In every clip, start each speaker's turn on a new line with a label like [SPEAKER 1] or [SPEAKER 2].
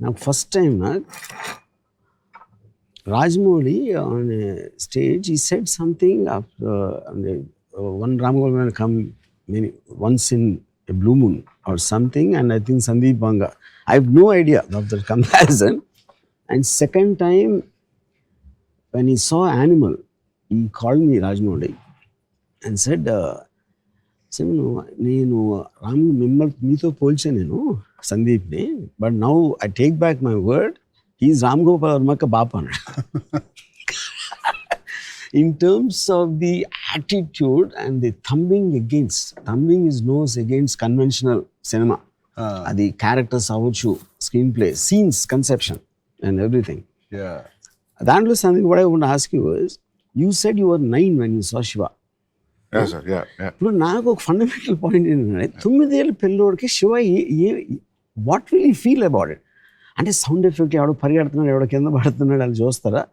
[SPEAKER 1] నాకు first time Rajmouli on a stage, he said something after one Ram Gopal come once in a blue moon or something, and I think Sandeep Vanga. I have no idea of the comparison. And second time, when he saw Animal, he called me Rajmouli and said, నేను రామ్ మిమ్మల్ని మీతో పోల్చాను నేను సందీప్ని, but now I take back my word, he's Ram Gopal వర్మకి బాప అన్నాడు. In terms of the attitude and the thumbing his nose against conventional cinema, the characters avuchu, screenplay, scenes, conception and everything.
[SPEAKER 2] Yeah.
[SPEAKER 1] That was something what I want to ask you is, you said you were 9 when you saw Shiva.
[SPEAKER 2] Yes, sir. Yeah.
[SPEAKER 1] ఇప్పుడు నాకు ఒక fundamental point ఏంటంటే 9 ఏళ్ళ పిల్లోడికి Shiva what will you feel about it? అంటే sound effect ఎవడో పరిగెడుతున్నాడు, ఎవడో కింద పడుతున్నాడు అని చూస్తారా?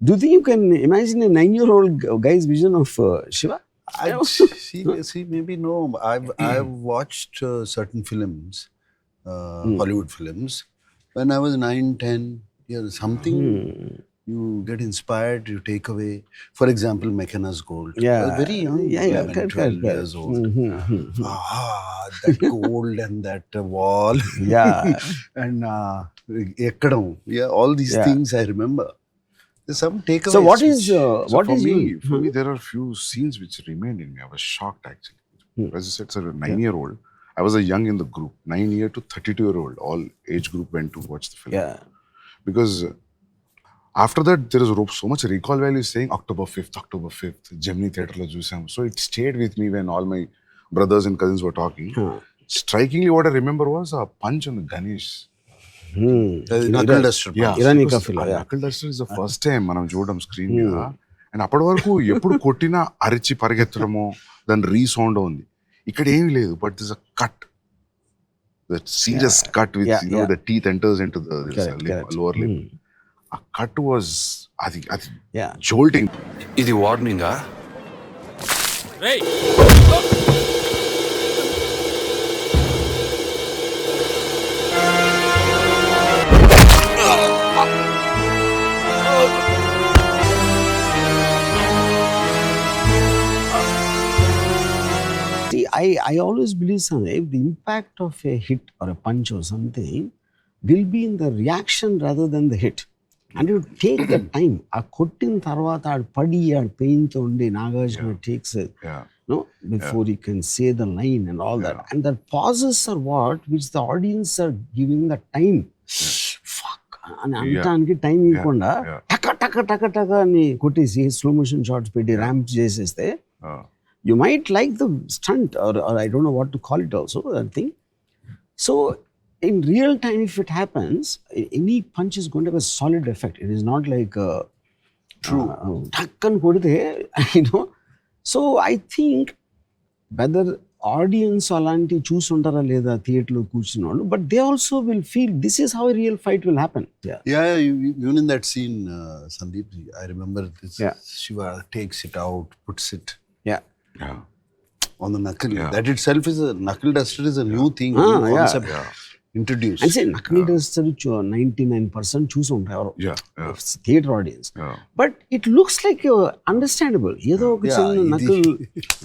[SPEAKER 1] Do you think you can imagine a 9-year-old guy's vision of Shiva?
[SPEAKER 2] See, maybe no. I've watched certain films, Hollywood films, when I was 9, 10 years. Something you get inspired, you take away. For example, McKenna's Gold.
[SPEAKER 1] Yeah.
[SPEAKER 2] I was very young, 11, 12 years old. That gold and that wall.
[SPEAKER 1] Yeah.
[SPEAKER 2] And ekkadam. Yeah, all these things I remember. There's some takeaways.
[SPEAKER 1] So what is
[SPEAKER 3] for me, there are few scenes which remained in me. I was shocked actually. As I said, sir, a 9-year-old. I was a young in the group, 9-year to 32-year-old. All age group went to watch the film.
[SPEAKER 1] Yeah.
[SPEAKER 3] Because after that, there is so much recall value saying October 5th, Gemini Theatre lo chusam. So it stayed with me when all my brothers and cousins were talking. Strikingly, what I remember was a punch on the Ganesh.
[SPEAKER 2] Knuckle duster.
[SPEAKER 3] Knuckle duster is the first time మనం చూడడం screen మీద. And అప్పటి వరకు ఎప్పుడు కొట్టినా అరిచి పరిగెత్తడమో దాని resound ఉంది. ఇక్కడ ఏమీ లేదు, but this a cut, that serious cut with you know the teeth enters into the lower lip. ఆ కట్ వాజ్ అది జోల్టింగ్.
[SPEAKER 4] ఇది వార్నింగా?
[SPEAKER 1] I always believe something, the impact of a hit or a punch or something will be in the reaction rather than the hit. And you take the time. A kottin tarvata ad padi ad pain tho unde Nagarjuna takes it, before he can say the line and all that. And the pauses are what which the audience are giving the time. Fuck. And antaniki time ikkonda taka ani kottesi slow motion shots petti ramp cheseste. You might like the stunt or I don't know what to call it also, that thing. So in real time, if it happens, any punch is going to have a solid effect. It is not like
[SPEAKER 2] true.
[SPEAKER 1] Takkan kodite, So I think whether audience alanti choosundara leda theatre lo కూర్చున్నాడు, but they also will feel this is how a real fight will happen.
[SPEAKER 2] Yeah, even in that scene, Sandeep, I remember this. Shiva takes it out, puts it on the knuckle. That itself is a knuckle duster is a new thing, new concept introduced.
[SPEAKER 1] I say knuckle duster 99% choose ఉంటారు theatre audience. But it looks like understandable. ఏదో ఒక చిన్న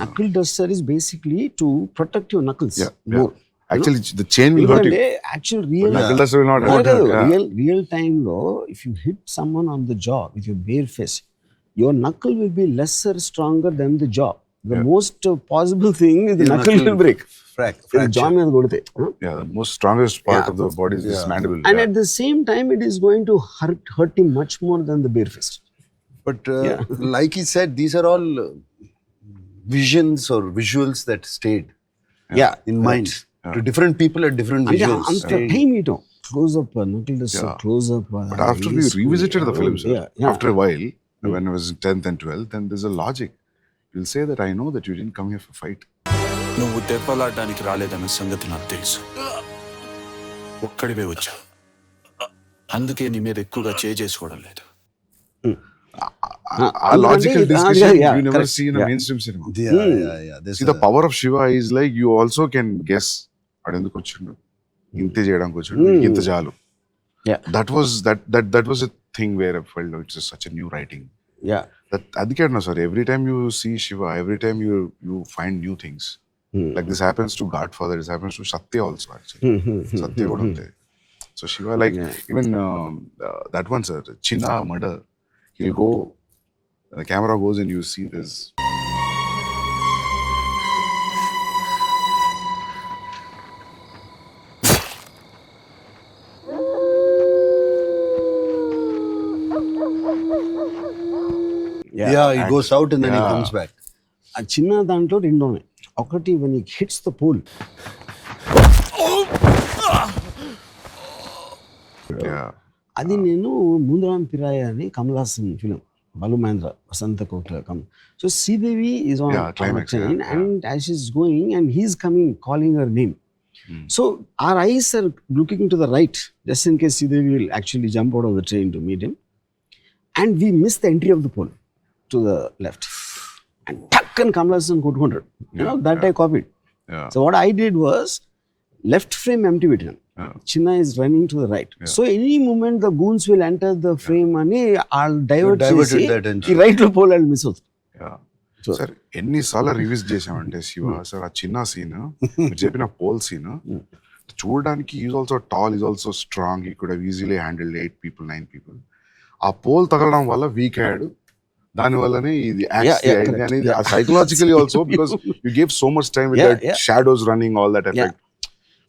[SPEAKER 1] knuckle duster is basically to protect your knuckles more.
[SPEAKER 3] Actually, the chain will hurt you.
[SPEAKER 1] Actual real
[SPEAKER 3] knuckle duster will not hurt you.
[SPEAKER 1] Real time though, if you hit someone on the jaw with your bare fist, your knuckle will be lesser stronger than the jaw. The most possible thing is the knuckle will break.
[SPEAKER 2] Fracture.
[SPEAKER 1] Jaw మీద కొడితే.
[SPEAKER 3] The most strongest part of the body is this mandible.
[SPEAKER 1] And at the same time, it is going to hurt him much more than the bare fist.
[SPEAKER 2] But like he said, these are all visions or visuals that stayed in mind. To different people at different visuals.
[SPEAKER 1] Anta time ito. Close up, knuckle duster, close up.
[SPEAKER 3] But after we revisited the films, after a while, when I was in 10th and 12th, then there's a logic. You'll say that I know that you didn't come here for fight.
[SPEAKER 4] నువ్వు దెబ్బలాడడానికి రాలేదన్న సంగతి నాకు తెలుసు. ఒక్కడివే వచ్చా, అందుకే నీ మీద ఎక్కువగా చేసుకోవడం లేదు.
[SPEAKER 3] A logical discussion you never see in a mainstream cinema. See, the power of Shiva is like you also can guess. అడెందుకు వచ్చిండు, ఇంతే చేయడానికి వచ్చిండు, ఇంత చాలు.
[SPEAKER 1] Yeah.
[SPEAKER 3] That was a thing where I felt it's just such a new writing.
[SPEAKER 1] Yeah.
[SPEAKER 3] That adike no sir. Every time you see Shiva, every time you find new things. Like this happens to Godfather. This happens to Satya also actually. Satya kuda unte. So Shiva, like even that one sir, Chinna murder. He'll go. The camera goes and you see this.
[SPEAKER 2] Yeah, he goes out and then he comes back.
[SPEAKER 1] ఆ చిన్న దాంట్లో రెండు ఉన్నాయి. ఒకటి when he hits the pole.
[SPEAKER 3] Yeah.
[SPEAKER 1] అది నేను ముందరాం పిరాయ అని Kamal Haasan film, Balu Mahindra, Vasantha Kokila come. So Sridevi is on
[SPEAKER 3] climax,
[SPEAKER 1] train and as she's going and he's coming calling her name. So our eyes are looking to the right just in case Sridevi will actually jump out of the train to meet him. And we miss the entry of the pole to the left. And takkan Kamal Hassan కొట్టుకుంటాడు. You know, that I copied.
[SPEAKER 3] Yeah.
[SPEAKER 1] So what I did was left frame empty పెట్టాను. Chinna is running to the right. So any moment the goons will enter the frame అని I'll divert చేసి ఈ right లో pole miss అవుతుంది.
[SPEAKER 3] Sir ఎన్నిసార్లు reviews చేసామంటే Shiva sir ఆ చిన్న సీన్ మీరు చెప్పిన పోల్ సీన్ చూడడానికి is also tall, is also strong, he could easily handle 8 people 9 people. ఆ పోల్ తగలడం వల్ల వీక్ అయ్యాడు, దాని వల్లనే ఇది అనేది psychologically also because you give so much time with that shadows running all that effect.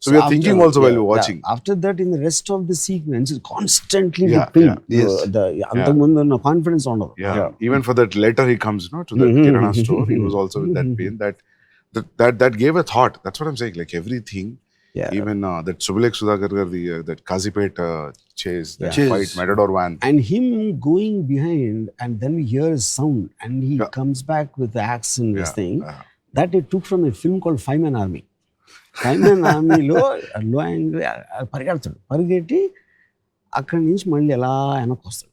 [SPEAKER 3] So we are thinking also while you're watching.
[SPEAKER 1] After that, in the rest of the sequence, it's constantly the antamundu na confidence on.
[SPEAKER 3] Even for that letter he comes, to the Kirana store, he was also with that pain. That gave a thought. That's what I'm saying. Like everything, even that Subulek Sudhakar that Kazipet chase, that fight, Matador van,
[SPEAKER 1] and him going behind, and then we hear a sound, and he comes back with the axe and this thing that they took from a film called Five-Man Army. Five-Man ఆర్మీలో low angle పరిగెడతాడు, పరిగెట్టి అక్కడి నుంచి మళ్ళీ ఎలా వెనక్కి వస్తాడు.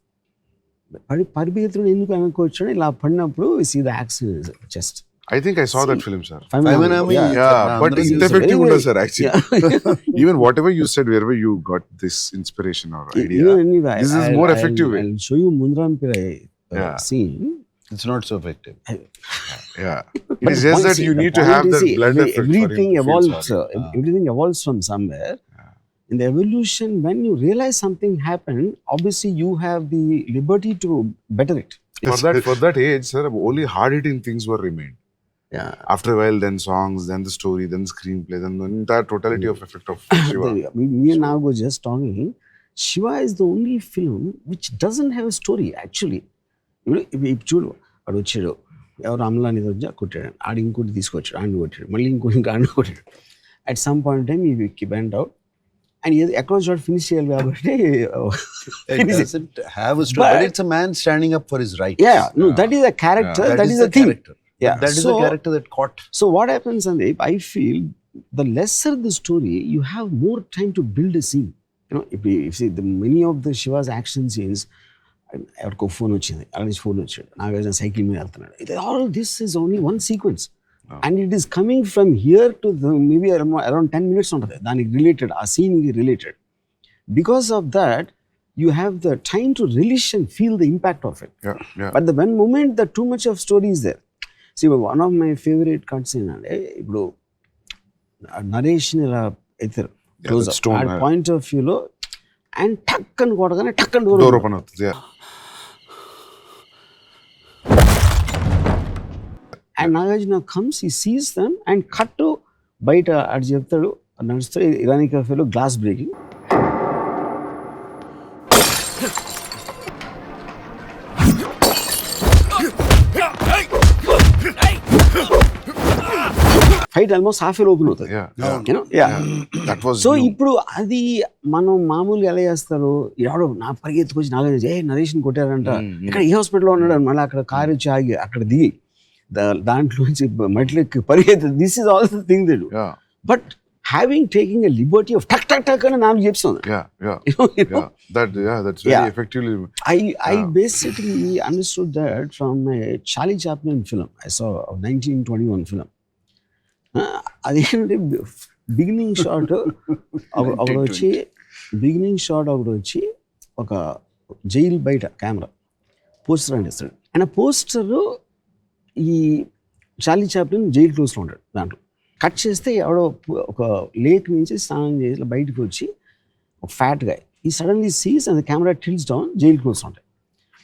[SPEAKER 1] పరిగెత్తుడు ఎందుకు వెనక్కి వచ్చాడు, ఇలా పడినప్పుడు see the axe chest.
[SPEAKER 3] I think I saw that film, sir.
[SPEAKER 2] Five-Man Army,
[SPEAKER 3] but it's effective, sir. Actually, even whatever you said, wherever you got this inspiration or idea, this is more effective.
[SPEAKER 1] I'll show you Mundaram Pirai scene.
[SPEAKER 2] It's not so effective.
[SPEAKER 3] Yeah, it is just that you need to have that blood effect.
[SPEAKER 1] Everything evolves. Everything evolves from somewhere. In the evolution, when you realize something happened, obviously you have the liberty to better it.
[SPEAKER 3] For that age, sir, only hard-hitting things were remained.
[SPEAKER 1] Yeah.
[SPEAKER 3] After a while, then songs, then the story, then the screenplay, then the entire totality of effect of Shiva.
[SPEAKER 1] Me and Nag were just talking. Shiva is the only film which doesn't have a story actually. చూడు వాడు వచ్చాడు, ఎవరు అమలాని వచ్చా కొట్టాడు, ఆడు ఇంకోటి తీసుకొచ్చాడు, ఆడిని కొట్టాడు, మళ్ళీ ఇంకోటి ఆడిని కొట్టాడు. అట్ సమ్ పాయింట్ టైమ్ ఈ బెంట్ అవుట్ అండ్ ఎక్కడో చోట ఫినిష్ చేయాలి కాబట్టి
[SPEAKER 2] it doesn't have a story, but it's a man standing up for his rights.
[SPEAKER 1] That is a character, that is a thing.
[SPEAKER 2] That is a character that caught.
[SPEAKER 1] So what happens, Sandeep, I feel the lesser the story, you have more time to build a scene. If you see many of the Shiva's action scenes, ఎవరికో phone వచ్చింది, అక్కడ నుంచి phone వచ్చాడు, Nagarjuna cycle మీద వెళ్తున్నాడు, all this is only one sequence and it is coming from here to maybe around 10 minutes ఉంటుంది దానికి related, ఆ సీన్కి related. Because of that you have the time to release and feel the impact of it. But the one moment the too much of story is there. See one of my favourite cuts ఏంటంటే ఇప్పుడు నరేష్ని ఇలా ఎత్తారు point of వ్యూలో and టక్ అని కొడగానే టక్ అని door open అవుతుంది. And Nagarjuna comes, he sees them and cut to బయట అటు చెప్తాడు, నడుస్తాడు, ఇరానీ కఫేలో glass breaking. Fight almost half open అవుతుంది. సో ఇప్పుడు అది మనం మామూలుగా ఎలా చేస్తారు, ఎవడో నా పరిగెత్తుకొచ్చి నాగార్జున నరేష్ని కొట్టారంట, ఇక్కడ ఈ హాస్పిటల్లో ఉన్నాడు, మళ్ళీ అక్కడ కారు వచ్చి ఆగి అక్కడ దిగి దాంట్లోంచి మట్లెక్కి పరిగెత్తి, this is all the thing they do. But having taking a liberty of tuck tuck tuck and naanu cheptunnadu.
[SPEAKER 3] That's very effectively.
[SPEAKER 1] I basically understood that from a Charlie Chaplin film I saw, a 1921 film. అదేంటంటే beginning shot అప్పుడు వచ్చి beginning shot ఒకటి వచ్చి ఒక jail బయట camera poster అంటిస్తాడు. And ఆ poster ఈ Charlie Chaplin jail క్లోజ్లో ఉంటాడు. దాంట్లో కట్ చేస్తే ఎవడో ఒక లేక్ నుంచి స్నానం చేసి బయటకు వచ్చి ఒక ఫ్యాట్ గా he suddenly sees and camera tilts down, jail close ఉంటాయి.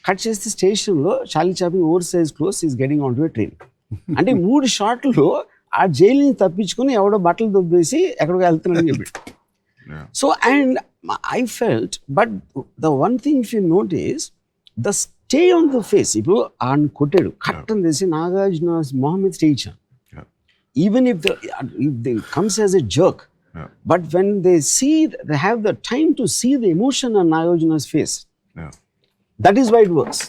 [SPEAKER 1] కట్ చేస్తే స్టేషన్లో Charlie Chaplin over size close is getting on to a train. అంటే 3 షాట్లో ఆ జైలుని తప్పించుకొని ఎవడో బట్టలు దొబ్బేసి ఎక్కడికో వెళ్తున్నాడని చెప్పి. So and I felt, but the one thing if you notice the stay on the face. ఇప్పుడు ఆయన కొట్టాడు, కట్ అని తెలిసి నాగార్జున మొహం మీద స్టే ఇచ్చాను. Even if they comes as a jerk, but when they see they have the time to see the emotion on Nagarjuna's face, that is why it works.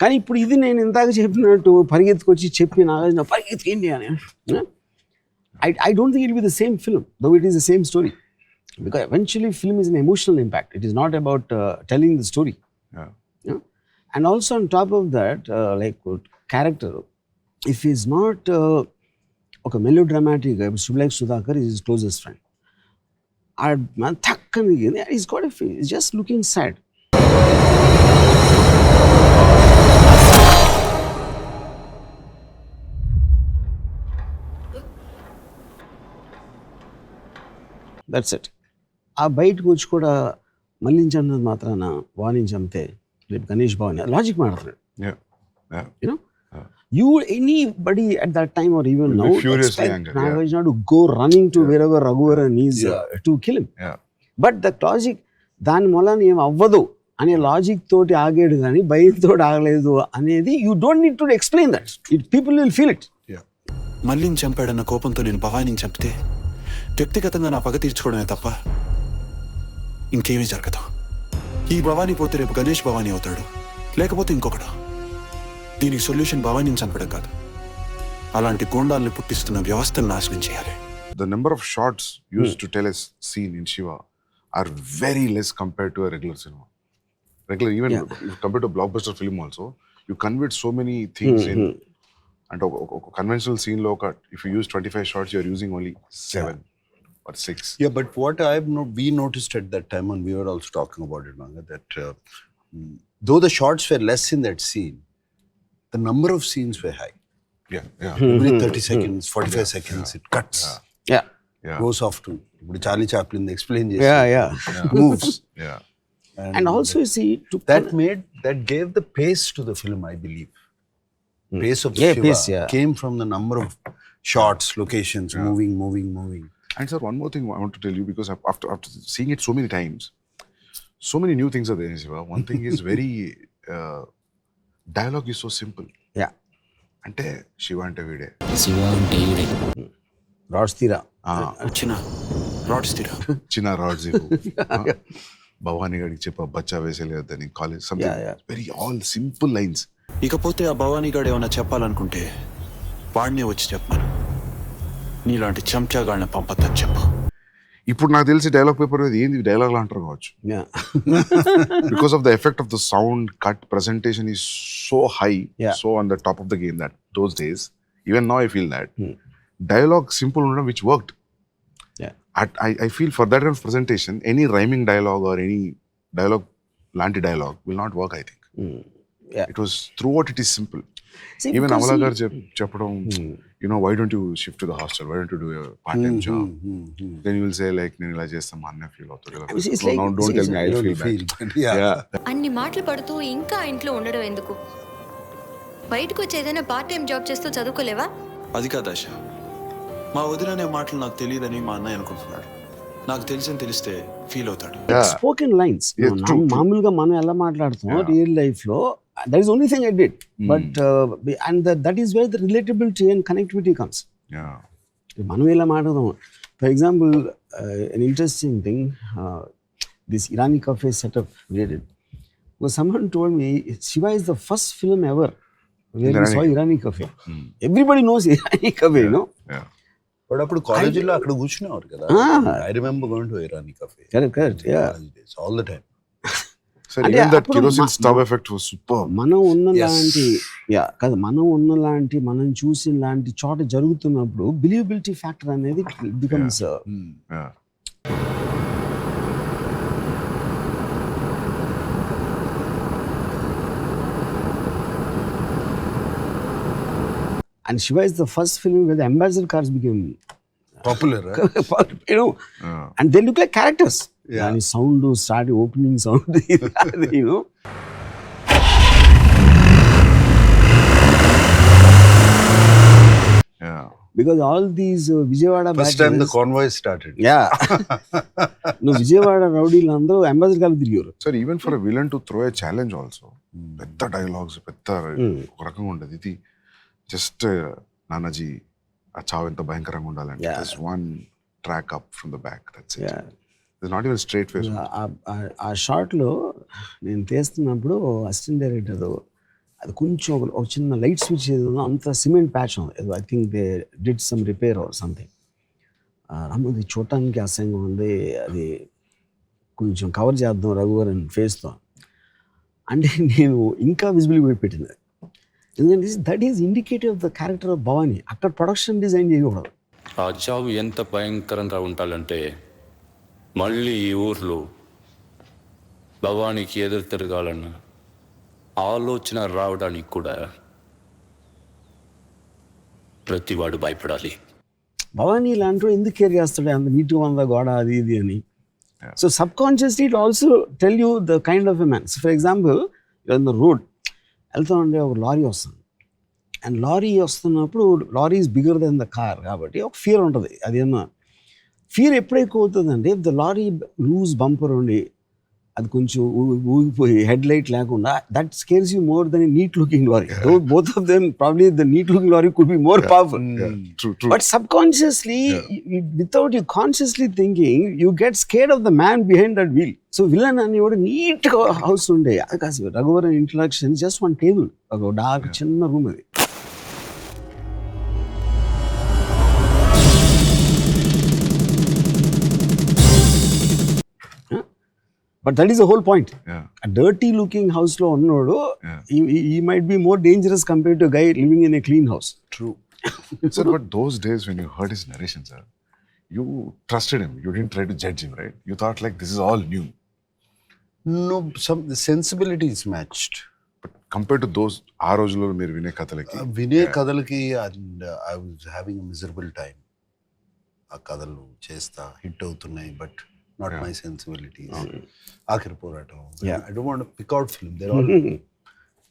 [SPEAKER 1] కానీ ఇప్పుడు ఇది నేను ఇందాక చెప్పినట్టు పరిగెత్తుకొచ్చి చెప్పి నాగార్జున పరిగెత్తుకేంటి అని, I don't think it will be the same film, though it is the same story. Because eventually film is an emotional impact. It is not about telling the story. Yeah? And also on top of that, like character, if he's not okay, melodramatic, like Sudhakar is his closest friend. He's got a face, he's just looking sad. That's it. ఆ బయటకు వచ్చి కూడా మళ్ళించన్నది మాత్రాన వాణిని చంపితే రేపు గణేష్ బాబుని logic మాట్లాడుతున్నాడు. You know you anybody at that time or even now Nagarjuna to go running to wherever Raghuvaran is to kill him. But the logic దాని మూలాన ఏం అవ్వదు అనే లాజిక్ తోటి ఆగాడు కానీ భయంతో ఆగలేదు అనేది you don't need to explain that. People will feel it.
[SPEAKER 4] మళ్ళీని చంపాడన్న కోపంతో నేను భవానీని చంపితే వ్యక్తిగతంగా నా పగ తీర్చుకోవడమే తప్ప ఇంకేమీ జరగదు. ఈ భవానీ పోతే రేపు గణేష్ భవానీ అవుతాడు, లేకపోతే ఇంకొకడు. దీనికి సొల్యూషన్ భవానీని చంపడం కాదు, అలాంటి గూండాల్ని పుట్టిస్తున్న వ్యవస్థను నాశనం చేయాలి.
[SPEAKER 3] The number of shots used to tell a scene in Shiva are very less compared to a regular cinema. Even compared to a blockbuster film also, you convert so many things in. And a conventional scene lo if you use 25 shots, you are using only 7 or 6.
[SPEAKER 2] Yeah, but what we noticed at that time, and we were also talking about it, Vanga, that though the shots were less in that scene, the number of scenes were high.
[SPEAKER 3] Yeah.
[SPEAKER 2] Every 30 seconds, 45 seconds, it cuts.
[SPEAKER 1] Yeah.
[SPEAKER 2] Goes off to Charlie Chaplin explain moves.
[SPEAKER 3] Yeah.
[SPEAKER 1] And also you see
[SPEAKER 2] that gave the pace to the film, I believe. Pace of Shiva came from the number of shots, locations, moving.
[SPEAKER 3] And sir, one more thing I want to tell you, because after seeing it so many times, so many new things are there in Shiva. One thing is very dialogue is so simple.
[SPEAKER 1] Yeah.
[SPEAKER 3] Ante Shiva ante vide.
[SPEAKER 5] Shiva ante vide.
[SPEAKER 1] Rods tira.
[SPEAKER 3] China rods ivu. Bhavani gadi cheppa bacha veseleదని college something very all simple lines.
[SPEAKER 4] ఇకపోతే ఆ భవానీ గాడు ఏమన్నా చెప్పాలనుకుంటే వాడినే వచ్చి చెప్పాను, నీలాంటి చెంచాగాడిని పంపద్దని చెప్పు.
[SPEAKER 3] ఇప్పుడు నాకు తెలిసి డైలాగ్ పేపర్ మీద ఏంది డైలాగ్ అంటారు కావచ్చు. Because of the effect of the sound cut presentation is so high, so on the top of the game that those days even now I feel that dialogue simple ఉండడం which worked. I feel for that kind of presentation, any rhyming dialogue or any dialogue, lanti dialogue will not work, I think. It was throughout it is simple. See, even Amala gar cheppadam, why don't you shift to the hostel? Why don't you do a part-time job? Then you will say like, nenu ila chestam anna feel avutadu. So now don't tell me I feel bad. Yeah.
[SPEAKER 6] అన్ని మాటలు పడుతూ ఇంకా ఇంట్లో ఉండడం ఎందుకు? బయటకు వచ్చి ఏదైనా పార్ట్ టైం జాబ్ చేస్తూ చదువుకోలేవా?
[SPEAKER 4] అది కాదు ఆశ, మా వదిలనే మాటలు నాకు తెలియదని మా అన్నయ్య అనుకుంటున్నాడు. నాకు తెలిస్తే ఫీల్ అవుతాడు.
[SPEAKER 1] స్పోకెన్ లైన్స్ మామూలుగా మనం ఎలా మాట్లాడుతాం రియల్ లైఫ్ లో, that is only thing I did. But and that is where the relatability and connectivity comes. మనం ఎలా మాట్లాడదాం. For example, an interesting thing, this Irani cafe setup we did, was someone told me Shiva is the first film ever where we saw Irani cafe. Everybody knows Irani cafe,
[SPEAKER 2] But అప్పుడు కాలేజీలో అక్కడ కూర్చునేవారు కదా. I remember going to Irani cafe.
[SPEAKER 1] Correct. Yeah.
[SPEAKER 2] All the time.
[SPEAKER 3] So even that kerosene stove effect was super.
[SPEAKER 1] మనం ఉన్నలాంటి మనం చూసిన లాంటి చోట జరుగుతున్నప్పుడు బిలీవబిలిటీ ఫ్యాక్టర్ అనేది becomes And Shiva is the first film where the ambassador cars became,
[SPEAKER 2] Popular, right?
[SPEAKER 1] you know, and they look like characters.
[SPEAKER 2] Yeah.
[SPEAKER 1] And sound started opening sound, you know.
[SPEAKER 3] Yeah.
[SPEAKER 1] Because all these Vijayawada
[SPEAKER 2] First time the
[SPEAKER 1] batches-
[SPEAKER 2] convoy started.
[SPEAKER 1] Yeah. No, Vijayawada rowdీలు అందరూ ambassador కాలు తిరిగారు.
[SPEAKER 3] Sir, even for a villain to throw a challenge also, పెద్ద dialogues పెద్ద ఒక రకంగా ఉండదు. ఇది just Nanaji ఆ చావు ఎంత భయంకరంగా ఉండాలంటే just one track up from the back, that's it. It's not even straight face.
[SPEAKER 1] ఆ షార్ట్లో నేను తీస్తున్నప్పుడు అసిస్టెంట్ డైరెక్టర్ అది కొంచెం ఒక చిన్న లైట్ స్విచ్ ఏదో అంత సిమెంట్ ప్యాచ్ ఉంది, I think they did some repair or something. అది చూడటానికి అసహ్యంగా ఉంది, అది కొంచెం కవర్ చేద్దాం రఘువరన్ ఫేస్తో అంటే నేను ఇంకా విజిబిలిటీ పెట్టింది. ఎందుకంటే that is indicative of the character of Bhavani. అక్కడ ప్రొడక్షన్ డిజైన్ చేయకూడదు.
[SPEAKER 5] ఆ చావు ఎంత భయంకరంగా ఉండాలంటే మళ్ళీ ఈ ఊర్లో భవానీకి ఎదురు తిరగాలన్న ఆలోచన రావడానికి కూడా ప్రతివాడు భయపడాలి.
[SPEAKER 1] భవానీ ఇలాంటి ఎందుకు కేర్ చేస్తాడు, అంత నీట్గా ఉందా గోడ అది ఇది అని. So subconsciously it also tell you the kind of a man. So for example in the road వెళ్తా ఉంటే ఒక లారీ వస్తుంది, అండ్ లారీ వస్తున్నప్పుడు lorry is bigger than the car కాబట్టి ఒక ఫియర్ ఉంటుంది. అదేమో ఫియర్ ఎప్పుడు ఎక్కువ అవుతుందంటే if the lorry loose bumper ఉండి అది కొంచెం ఊగిపోయి హెడ్ లైట్ లేకుండా, that scares you more than neat looking lorry. Both of them probably the neat looking lorry could be more powerful. But subconsciously, without you consciously thinking, you get scared of the man behind that wheel. So villain అని కూడా neat house ఉండే అది కాదు. Raghuvaran introduction just one table, ఒక dark చిన్న room అది. But that is the whole point. A dirty looking house lo unnodu, he might be more dangerous compared to a guy living in a clean house.
[SPEAKER 2] True.
[SPEAKER 3] Sir, but those days when you heard his narration, sir, you trusted him. You didn't try to judge him, right? You thought like this is all new.
[SPEAKER 2] No, the sensibility is matched.
[SPEAKER 3] But compared to those ఆ రోజుల్లో మీరు వినే కథలకి,
[SPEAKER 2] వినే కథలకి, and I was having a miserable time. ఆ కథలు చేస్తా hit అవుతున్నాయి, but not my sensibilities. Akhir Poratam. I don't want to pick out film. They're all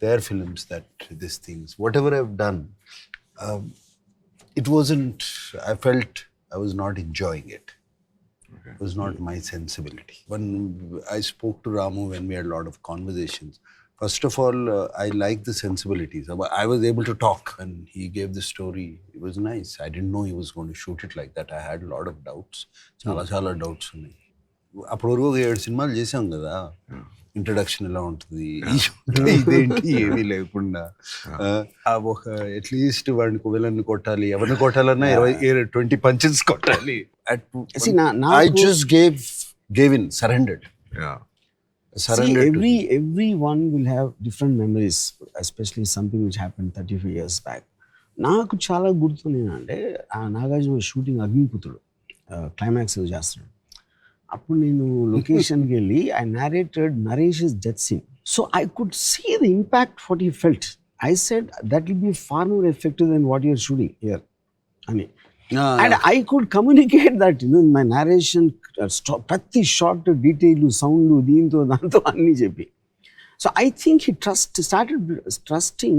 [SPEAKER 2] their films that these things. Whatever I've done, it wasn't. I felt I was not enjoying it. It was not my sensibility. When I spoke to Ramu, when we had a lot of conversations, first of all, I like the sensibilities. I was able to talk, and he gave the story. It was nice. I didn't know he was going to shoot it like that. I had a lot of doubts. Chala doubts ఉన్నాయి. అప్పటి వరకు 7 సినిమాలు చేసాం కదా, introduction ఎలా ఉంటుంది, ఇదేంటి ఏమీ లేకుండా ఒక అట్లీస్ట్ వాడిని విలన్ కొట్టాలి, ఎవరిని కొట్టాలన్నా 20 పంచెస్ కొట్టాలి. I just gave in, surrendered.
[SPEAKER 1] See, everyone will have different memories, especially something which happened 35 years back. నాకు చాలా గుర్తుందేంటంటే ఆ నాగార్జున షూటింగ్ అగ్నిపుత్రుడు క్లైమాక్స్ చేస్తున్నాడు. అప్పుడు నేను లొకేషన్కి వెళ్ళి I narrated Naresh's death scene. So I could see the impact what he felt. I said that will be far more effective than what you're shooting here. అని. And I could communicate that, in my narration, ప్రతి short detail sound దీంతో దాంతో అన్నీ చెప్పి. So I think he started trusting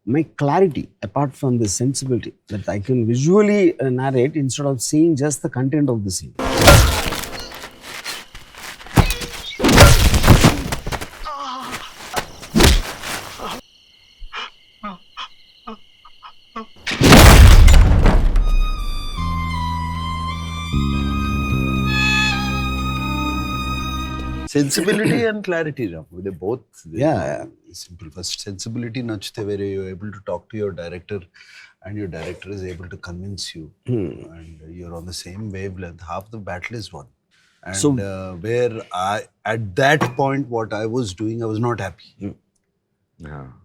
[SPEAKER 1] my clarity apart from the sensibility, that I can visually narrate instead of seeing just the content of the scene.
[SPEAKER 2] Sensibility and clarity, they both.
[SPEAKER 1] Yeah.
[SPEAKER 2] Simple. First, sensibility nachte where you're able to talk to your director, and your director is able to convince you, and you're on the same wavelength. Half the battle is won. And
[SPEAKER 1] So,
[SPEAKER 2] where at that point, what I was doing, I was not happy.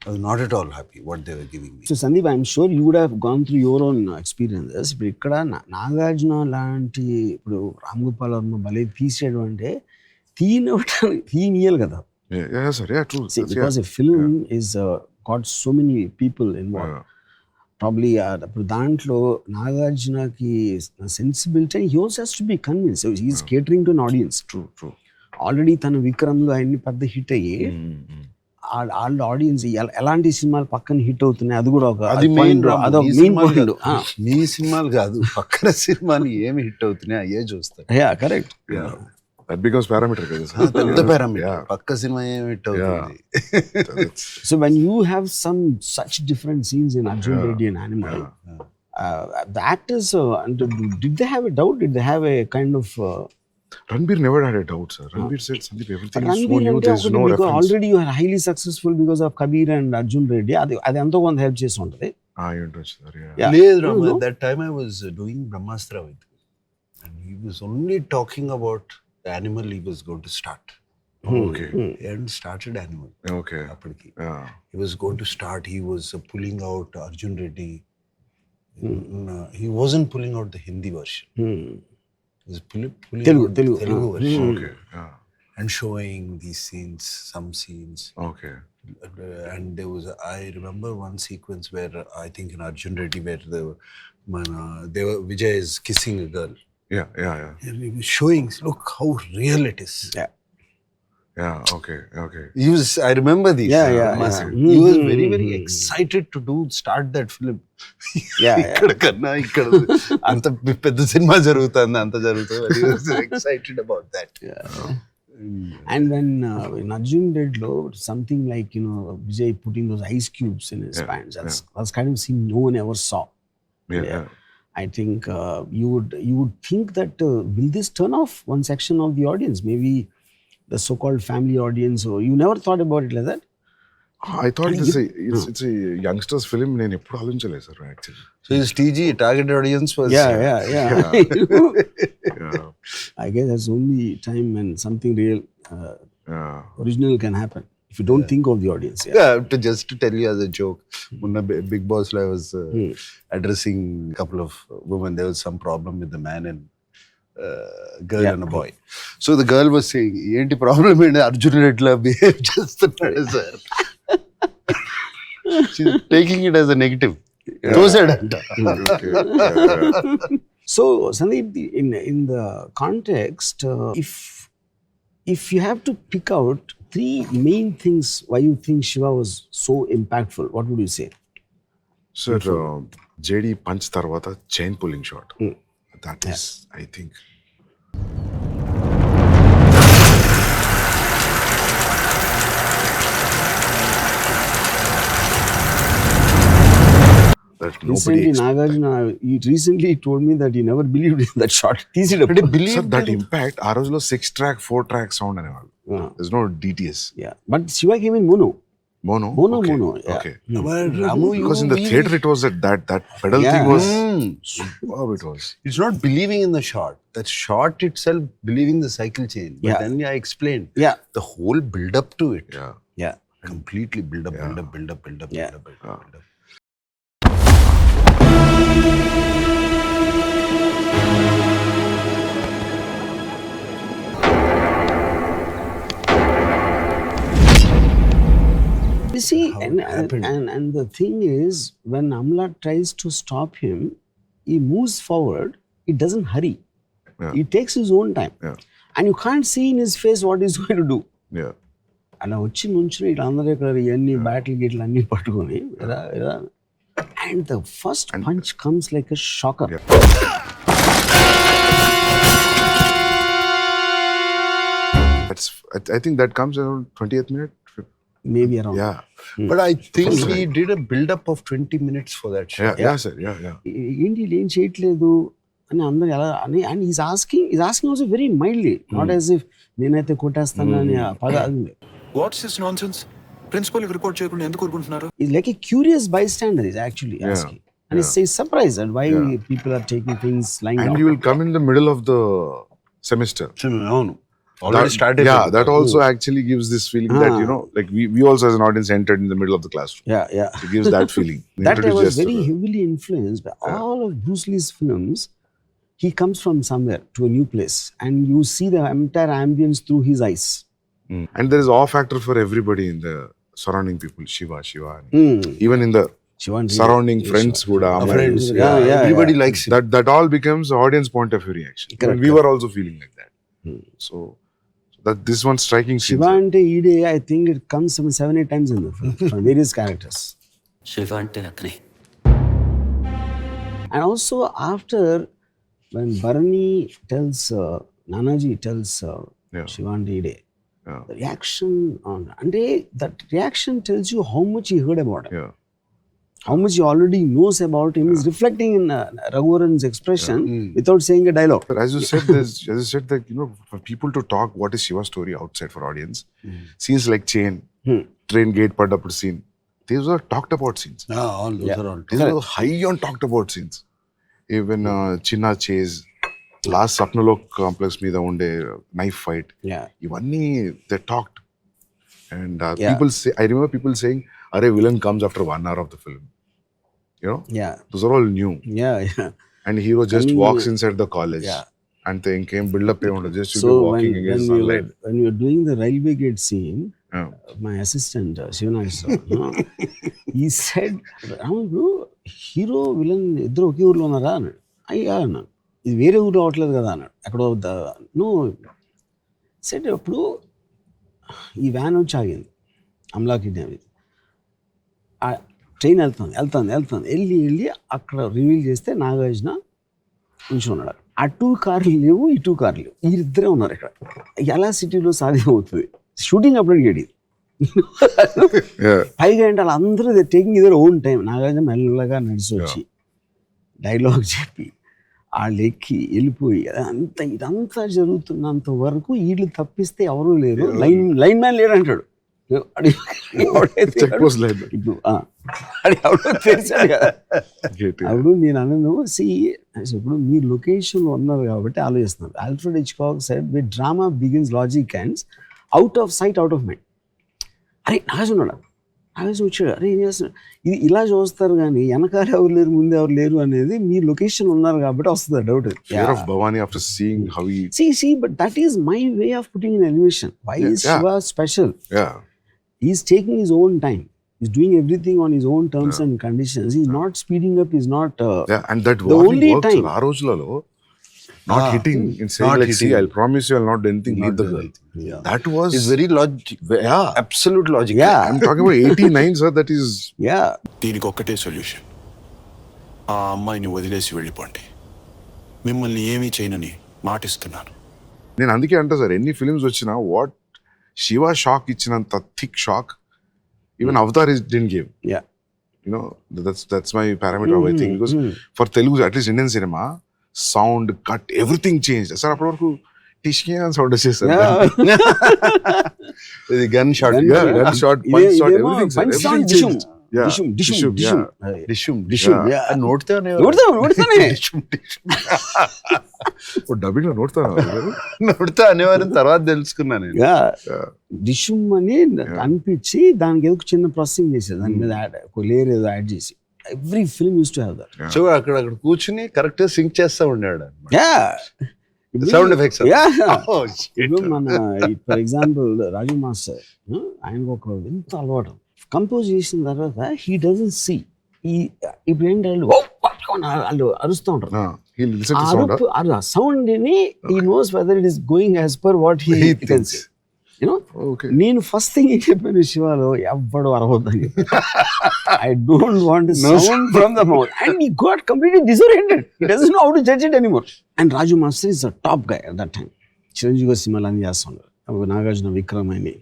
[SPEAKER 2] I was not at all happy what they were giving me.
[SPEAKER 1] So Sandeep, I'm sure you would have gone through your own experiences. ఇప్పుడు ఇక్కడ నాగార్జున లాంటి ఇప్పుడు రామ్ గోపాల్ వర్మ భలే తీసేయడం అంటే తీనియాలి కదా.
[SPEAKER 3] Yeah, sir. Yeah, true.
[SPEAKER 1] See, because a film is got so many people involved. Probably అప్పుడు దాంట్లో నాగార్జునకి sensibility he also has to be convince he's catering to an audience.
[SPEAKER 3] True.
[SPEAKER 1] Already తన విక్రమ్లో అన్ని పెద్ద హిట్ అయ్యి వాళ్ళ ఆడియన్స్ ఎలాంటి సినిమాలు పక్కన హిట్ అవుతున్నాయి అది కూడా ఒక
[SPEAKER 2] అది మెయిన్
[SPEAKER 1] అదొక మెయిన్ పాయింట్.
[SPEAKER 2] మీ సినిమాలు కాదు, పక్కన సినిమాలు ఏమి హిట్ అవుతున్నాయి అయ్యే చూస్తారు.
[SPEAKER 1] కరెక్ట్.
[SPEAKER 3] That becomes parameter కదా sir.
[SPEAKER 2] పెద్ద పారామీటర్, పక్క సినిమా ఏమి హిట్ అవుతుంది.
[SPEAKER 1] So when you have such different scenes in Arjun Reddy and Animal, the actors, did they have a doubt? Did they have a kind of...
[SPEAKER 3] Ranbir never had a doubt, sir. Ranbir said, Sandeep, everything is so
[SPEAKER 1] Ranbir
[SPEAKER 3] new,
[SPEAKER 1] అంటే
[SPEAKER 3] there's no
[SPEAKER 1] because
[SPEAKER 3] reference.
[SPEAKER 1] already you are highly successful because of Kabir and Arjun Reddy. అది ఎంతో కొంత help చేసి ఉంటుంది.
[SPEAKER 3] ఏంటొచ్చు sir, yeah.
[SPEAKER 1] Yeah.
[SPEAKER 2] లేదు
[SPEAKER 1] No,
[SPEAKER 2] Rama,
[SPEAKER 1] no.
[SPEAKER 2] at that time I was doing Brahmastra with him. And he was only talking about the Animal he was going to start.
[SPEAKER 3] Okay.
[SPEAKER 2] He hadn't started Animal.
[SPEAKER 3] Okay.
[SPEAKER 2] అప్పటికి.
[SPEAKER 3] Yeah.
[SPEAKER 2] He was going to start, he was pulling out Arjun Reddy. He wasn't pulling out the Hindi version. He was pulling out the Telugu version.
[SPEAKER 3] Okay. Yeah.
[SPEAKER 2] And showing these scenes, some scenes.
[SPEAKER 3] Okay.
[SPEAKER 2] And there was, I remember one sequence where I think in Arjun Reddy where Vijay is kissing a girl.
[SPEAKER 3] Yeah.
[SPEAKER 2] And he was showing, look how real it is.
[SPEAKER 3] Yeah. Okay.
[SPEAKER 2] I remember these.
[SPEAKER 1] Yeah.
[SPEAKER 2] He was very, very excited to start that film. ఇక్కడ కన్నా ఇక్కడ అంత పెద్ద cinema జరుగుతుంది, అంత జరుగుతుంది. He was excited about that.
[SPEAKER 1] And when in Arjun Reddy, something like, Vijay putting those ice cubes in his pants, that's kind of scene no one ever saw.
[SPEAKER 3] Yeah.
[SPEAKER 1] I think you would think that will this turn off one section of the audience, maybe the so-called family audience, or you never thought about it like that?
[SPEAKER 3] I thought it's a youngsters film. నేను ఎప్పుడు ఆలోచించలేదు sir actually.
[SPEAKER 2] So his TG, target audience was...
[SPEAKER 1] Yeah. I guess that's only time when something real, original can happen. If you don't think of the audience.
[SPEAKER 2] Just to tell you as a joke, Munna Big Boss I was addressing a couple of women. There was some problem with the man and girl and a boy. So the girl was saying, "Enti problem enti Arjun Reddy la behave chestunnadu sir." She's taking it as a negative. Tosadanta.
[SPEAKER 1] So Sandeep, in the context, if you have to pick out 3 main things why you think Shiva was so impactful, what would you say?
[SPEAKER 3] Sir, JD punch తర్వాత chain pulling shot. That is, I think. That nobody
[SPEAKER 1] Recently, Nagarjuna, he recently told me that he never believed in that shot. Easy to believe.
[SPEAKER 3] Sir, that impact, ఆ రోజులో 6-track, 4-track sound అనేవాళ్ళు. There's no DTS.
[SPEAKER 1] Yeah, but Shiva came in mono.
[SPEAKER 3] Mono.
[SPEAKER 1] Yeah.
[SPEAKER 3] Okay.
[SPEAKER 2] But Ramu,
[SPEAKER 3] Because in the theater it was that pedal thing was. It was.
[SPEAKER 2] It's not believing in the shot. That shot itself, believing the cycle chain. But then I explained.
[SPEAKER 1] Yeah.
[SPEAKER 2] The whole build up to it.
[SPEAKER 1] Yeah.
[SPEAKER 2] Completely build up.
[SPEAKER 1] Yeah. You see, and the thing is, when Amla tries to stop him, he moves forward. He doesn't hurry. He takes his own time. And you can't see in his face what he's going to do.
[SPEAKER 3] Yeah.
[SPEAKER 1] అలా వచ్చి నుంచుని ఇట్లా అందరూ ఇక్కడ ఇవన్నీ battle గిట్లు అన్నీ పట్టుకొని and the first punch comes like a shocker.
[SPEAKER 3] I think that comes around 20th minute.
[SPEAKER 1] Maybe around.
[SPEAKER 3] Yeah.
[SPEAKER 2] But I think he did a build up of 20 minutes for that shot.
[SPEAKER 3] Yeah, sir. Yeah.
[SPEAKER 1] ఏంటి ఏం చేయట్లేదు అని అందరూ ఎలా అని and is asking also very mildly, not as if నేనైతే కొట్టేస్తాను అని పద.
[SPEAKER 4] What's this nonsense? Principal report చేయకుండా ఎందుకు ఊరుకుంటున్నారు?
[SPEAKER 1] Is like a curious bystander is actually asking. And he's surprised at why people are taking things lying down.
[SPEAKER 3] And you will come in the middle of the semester.
[SPEAKER 2] No. Already started.
[SPEAKER 3] Yeah, that also actually gives this feeling that, like we also as an audience entered in the middle of the classroom.
[SPEAKER 1] Yeah.
[SPEAKER 3] It gives that feeling.
[SPEAKER 1] That I was very heavily influenced by all of Bruce Lee's films. He comes from somewhere to a new place and you see the entire ambience through his eyes.
[SPEAKER 3] And there is awe factor for everybody in the surrounding people. Shiva. Even in the
[SPEAKER 1] Shivan
[SPEAKER 3] surrounding friends కూడా
[SPEAKER 2] Friends,
[SPEAKER 1] Yeah, yeah,
[SPEAKER 2] everybody likes him.
[SPEAKER 3] that all becomes audience point of view reaction.
[SPEAKER 1] Correct,
[SPEAKER 3] We were also feeling like that. So that this one striking scene.
[SPEAKER 1] Shiva ante Ide, I think it comes some 7-8 times in the film from various characters.
[SPEAKER 7] Shiva అంటే అతనే.
[SPEAKER 1] And also after when Bharani tells Nanaji tells
[SPEAKER 3] Yeah.
[SPEAKER 1] Shiva ante Ide,
[SPEAKER 3] Yeah.
[SPEAKER 1] the reaction on ante that reaction tells you how much he heard about him.
[SPEAKER 3] Yeah.
[SPEAKER 1] How much he already knows about him is reflecting in Raghuvaran's expression without saying a dialogue.
[SPEAKER 3] But as you said that, you know, for people to talk what is Shiva's story outside for audience, scenes like Chain, train gate padappudu scene, these are talked about scenes.
[SPEAKER 2] All those are all.
[SPEAKER 3] These are high on talked about scenes. Even Chinna chase, last Sapnalok complex మీద ఉండే knife fight,
[SPEAKER 1] Yeah.
[SPEAKER 3] ఇవన్నీ they talked. And
[SPEAKER 1] Yeah.
[SPEAKER 3] people say, I remember people saying, "Arey, villain comes after 1 hour of the film." You know,
[SPEAKER 1] Yeah.
[SPEAKER 3] those are all new.
[SPEAKER 1] Yeah.
[SPEAKER 3] And hero just
[SPEAKER 1] Coming,
[SPEAKER 3] walks inside the college.
[SPEAKER 1] Yeah.
[SPEAKER 3] And they came build up payment just to
[SPEAKER 1] So
[SPEAKER 3] be
[SPEAKER 1] when,
[SPEAKER 3] walking against sunlight.
[SPEAKER 1] when we were doing the railway gate scene,
[SPEAKER 3] Yeah.
[SPEAKER 1] my assistant Shivanagara, he said, "Ramalu, hero villain ఇద్దరు ఒకే ఊర్లో ఉన్నారా అన్నాడు. అయ్యా అన్నాను, ఇది వేరే ఊర్లో అవట్లేదు కదా అన్నాడు. ఎక్కడో నో సెట్ అప్పుడు ఈ వ్యాన్ వచ్చి ఆగింది అమలాకి డ్యామేజ్. ఆ ట్రైన్ వెళ్తుంది వెళ్ళి అక్కడ రివీల్ చేస్తే నాగార్జున ఉంచి ఉన్నాడు. అటు కార్లు లేవు ఇటు కార్లు లేవు, వీరిద్దరే ఉన్నారు ఇక్కడ. ఎలా సిటీలో సాధ్యం అవుతుంది? షూటింగ్ అప్పుడు అడిగాడు.
[SPEAKER 3] Yeah.
[SPEAKER 1] పైగా ఏంటి వాళ్ళందరూ taking either own time. Nagarjuna మెల్లగా నడిచి వచ్చి డైలాగ్ చెప్పి వాళ్ళు ఎక్కి వెళ్ళిపోయి ఇదంతా జరుగుతున్నంత వరకు వీళ్ళు తప్పిస్తే ఎవరూ లేరు, లైన్ మ్యాన్ లేడు అంటాడు.
[SPEAKER 3] Check post line.
[SPEAKER 1] ఇప్పుడు ఎవడో తెలిసాడు కదా.
[SPEAKER 3] Gate, yeah.
[SPEAKER 1] అప్పుడు నేను అన్నాను, ఇప్పుడు మీరు లొకేషన్లో ఉన్నారు కాబట్టి ఆలోచిస్తున్నారు. Alfred Hitchcock said we drama begins logic ends out of sight out of mind. అరే నాగార్జున వచ్చాడు, అరే ఏం చేస్తున్నాడు, ఇది ఇలా చూస్తారు కానీ వెనకాల ఎవరు లేరు ముందు ఎవరు లేరు అనేది మీ లొకేషన్ ఉన్నారు కాబట్టి వస్తుంది doubt.
[SPEAKER 3] Fear of Bhavani after seeing how he.
[SPEAKER 1] See, but that is my way of putting in animation. Why is
[SPEAKER 3] Yeah.
[SPEAKER 1] Shiva special?
[SPEAKER 3] Yeah.
[SPEAKER 1] He's taking his own time. He's doing everything on his own terms and conditions. He's not speeding up. He's not.
[SPEAKER 3] Yeah. And that
[SPEAKER 1] The
[SPEAKER 3] warning
[SPEAKER 1] only
[SPEAKER 3] works.
[SPEAKER 1] time.
[SPEAKER 3] ఆ రోజులలో not hitting in saying
[SPEAKER 2] Not
[SPEAKER 3] like, see,
[SPEAKER 2] hitting.
[SPEAKER 3] I'll promise you I'll not do anything, leave the girl.
[SPEAKER 1] Yeah.
[SPEAKER 3] That was
[SPEAKER 2] It's very logic.
[SPEAKER 3] Yeah.
[SPEAKER 2] Absolute logic.
[SPEAKER 1] Yeah.
[SPEAKER 3] I'm talking about 89, sir. That is.
[SPEAKER 1] Yeah.
[SPEAKER 4] దీనికి ఒక్కటే solution, ఆ అమ్మాయిని వదిలేసి వెళ్ళిపోండి. మిమ్మల్ని ఏమీ చేయనని మాటిస్తున్నాను.
[SPEAKER 3] నేను అందుకే అంటా సార్, ఎన్ని ఫిల్మ్స్ వచ్చినా వాట్ శివ షాక్ ఇచ్చినంత thick shock even Avatar is didn't give.
[SPEAKER 1] Yeah.
[SPEAKER 3] You know, that's my parameter of I think, because for Telugu, at least Indian cinema, sound cut, everything changed. Sir, అప్పటి వరకు టిష్కి అని sound వచ్చేసారు.
[SPEAKER 2] The gun shot.
[SPEAKER 3] Yeah, gun shot, punch shot, everything, sir.
[SPEAKER 1] Punch sound,
[SPEAKER 3] Everything changed. Yeah.
[SPEAKER 1] Dishum.
[SPEAKER 3] Yeah.
[SPEAKER 2] Dishum.
[SPEAKER 1] Yeah.
[SPEAKER 2] నోటితే
[SPEAKER 1] నోడతానే.
[SPEAKER 3] Dubbing లో నోడతాను
[SPEAKER 2] నోటితే అనేవారు తర్వాత తెలుసుకున్నా నేను.
[SPEAKER 1] డిషుమ్ అని అనిపించి దానికి ఏదో చిన్న ప్రాసెసింగ్ చేసేది, దాని మీద లేయర్ ఏదో యాడ్ చేసి. Every film use to have that.
[SPEAKER 2] So అక్కడ కూర్చుని కరెక్ట్ సింక్ చేస్తా ఉండాడు.
[SPEAKER 1] Yeah.
[SPEAKER 2] Sound effects.
[SPEAKER 1] Yeah.
[SPEAKER 2] Oh, shit.
[SPEAKER 1] ఇప్పుడు మన ఫర్ ఎగ్జాంపుల్ రాజు మాస్టర్, ఆయనకు ఒక ఎంత అలవాటు. కంపోజ్ చేసిన తర్వాత హీ డజంట్ సీ. ఇప్పుడు ఏంటి వాళ్ళు అరుస్తూ ఉంటారు. ఆ సౌండ్ ని he knows whether it is going as per what he can see.
[SPEAKER 3] Okay.
[SPEAKER 1] నేను ఫస్ట్ థింగ్ ఏం చెప్పాను శివాలో, ఎవ్వడు అరవద్దని. I don't want sound from the mouth. And he got completely disoriented. He doesn't know how to judge it anymore. And Raju master is a top guy at that time. Chiranjeevi గారి సినిమాలు అన్ని చేస్తుంటారు, నాగార్జున, విక్రమ్ అని.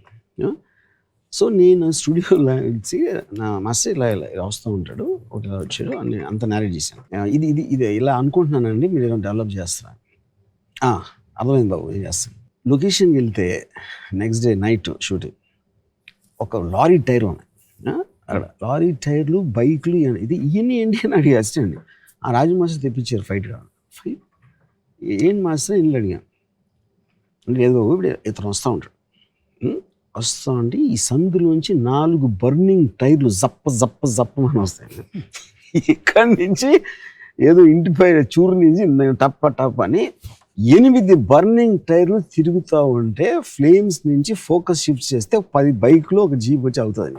[SPEAKER 1] సో నేను స్టూడియోలో వచ్చి నా మాస్టర్ ఇలా వస్తూ ఉంటాడు, ఒకటి ఇలా వచ్చాడు అని అంత నేరేట్ చేశాను. ఇది ఇలా అనుకుంటున్నానండి, మీరు ఏమైనా డెవలప్ చేస్తారా? అర్థమైంది బాబు, ఏం చేస్తాను. లొకేషన్కి వెళ్తే నెక్స్ట్ డే నైట్ షూటింగ్, ఒక లారీ టైర్ ఉన్నాయి అక్కడ, లారీ టైర్లు, బైక్లు, ఇవన్నీ ఏంటి అని అడిగి అసిస్టెంట్. ఆ రాజు మాస్టర్ తెప్పించారు ఫైట్ కావాలి. ఫైట్ ఏంటి మాస్టర్ ఇల్లు అడిగాను అంటే, ఏదో ఇప్పుడు ఇతను వస్తూ ఉంటాడు, వస్తూ ఉంటే ఈ సందులోంచి 4 బర్నింగ్ టైర్లు జప్పమని వస్తాయి. ఇక్కడి నుంచి ఏదో ఇంటిపై చూరు నుంచి టప్ అని 8 బర్నింగ్ టైర్లు తిరుగుతూ ఉంటే ఫ్లేమ్స్ నుంచి ఫోకస్ షిఫ్ట్ చేస్తే 10 బైక్లో ఒక జీప్ వచ్చి అవుతుంది.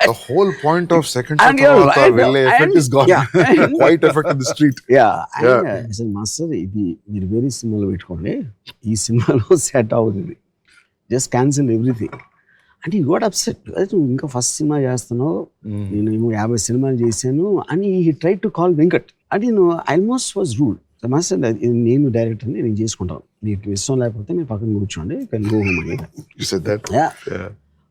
[SPEAKER 3] The whole point of second show
[SPEAKER 1] And you're
[SPEAKER 3] tarvata
[SPEAKER 1] right,
[SPEAKER 3] velle
[SPEAKER 1] and-
[SPEAKER 3] effect is gone.
[SPEAKER 1] yeah.
[SPEAKER 3] Quite effect in the street.
[SPEAKER 1] అసలు మాస్టర్ ఇది మీరు వేరే సినిమాలో పెట్టుకోండి, ఈ సినిమాలో సెట్ అవుతుంది, జస్ట్ క్యాన్సిల్ ఎవ్రీథింగ్ అంటే యూ గోట్ అప్సెట్. అదే నువ్వు ఇంకా ఫస్ట్ సినిమా చేస్తున్నావు, నేను 50 సినిమాలు చేశాను అని he try to call Venkat. అంటే నేను ఆల్మోస్ట్ వాజ్ రూల్ మాస్టర్, నేను డైరెక్టర్ని నేను చేసుకుంటాను, మీకు ఇష్టం లేకపోతే మీరు పక్కన కూర్చోండి, కెన్ గో హోమ్ అని.
[SPEAKER 3] You said that? Yeah.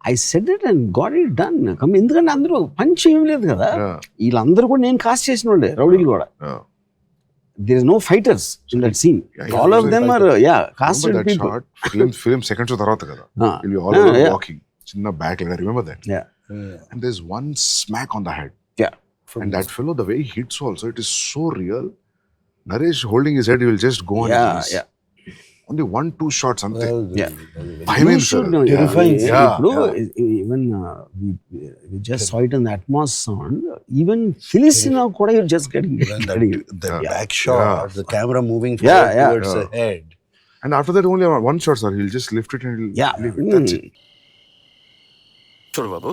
[SPEAKER 1] I said it and got it done. ఎందుకంటే అందరూ పంచ్ ఏం లేదు కదా, వీళ్ళందరూ కూడా నేను కాస్ట్ చేసిన వాళ్ళే, రౌడీలు కూడా. There is no fighters in that scene. All of them are casted
[SPEAKER 3] Remember that
[SPEAKER 1] people.
[SPEAKER 3] shot? Film second show tarvata kada. You'll be all over walking. Chinna back like I remember that.
[SPEAKER 1] Yeah.
[SPEAKER 3] And there's one smack on the head.
[SPEAKER 1] Yeah.
[SPEAKER 3] And that fellow, the way he hits also, it is so real. Naresh holding his head, he will just go on his knees.
[SPEAKER 1] Yeah.
[SPEAKER 3] Only 1-2 shots ante.
[SPEAKER 1] Yeah.
[SPEAKER 3] I mean,
[SPEAKER 1] You should know.
[SPEAKER 2] terrifying.
[SPEAKER 1] Even we just saw it in the Atmos sound. Even Philistine kuda you're just getting
[SPEAKER 2] The back shot, the camera moving
[SPEAKER 1] Yeah,
[SPEAKER 2] towards the head.
[SPEAKER 3] And after that, only one shot, sir. He'll just lift it and he'll leave it. That's it.
[SPEAKER 4] చూడు బాబు,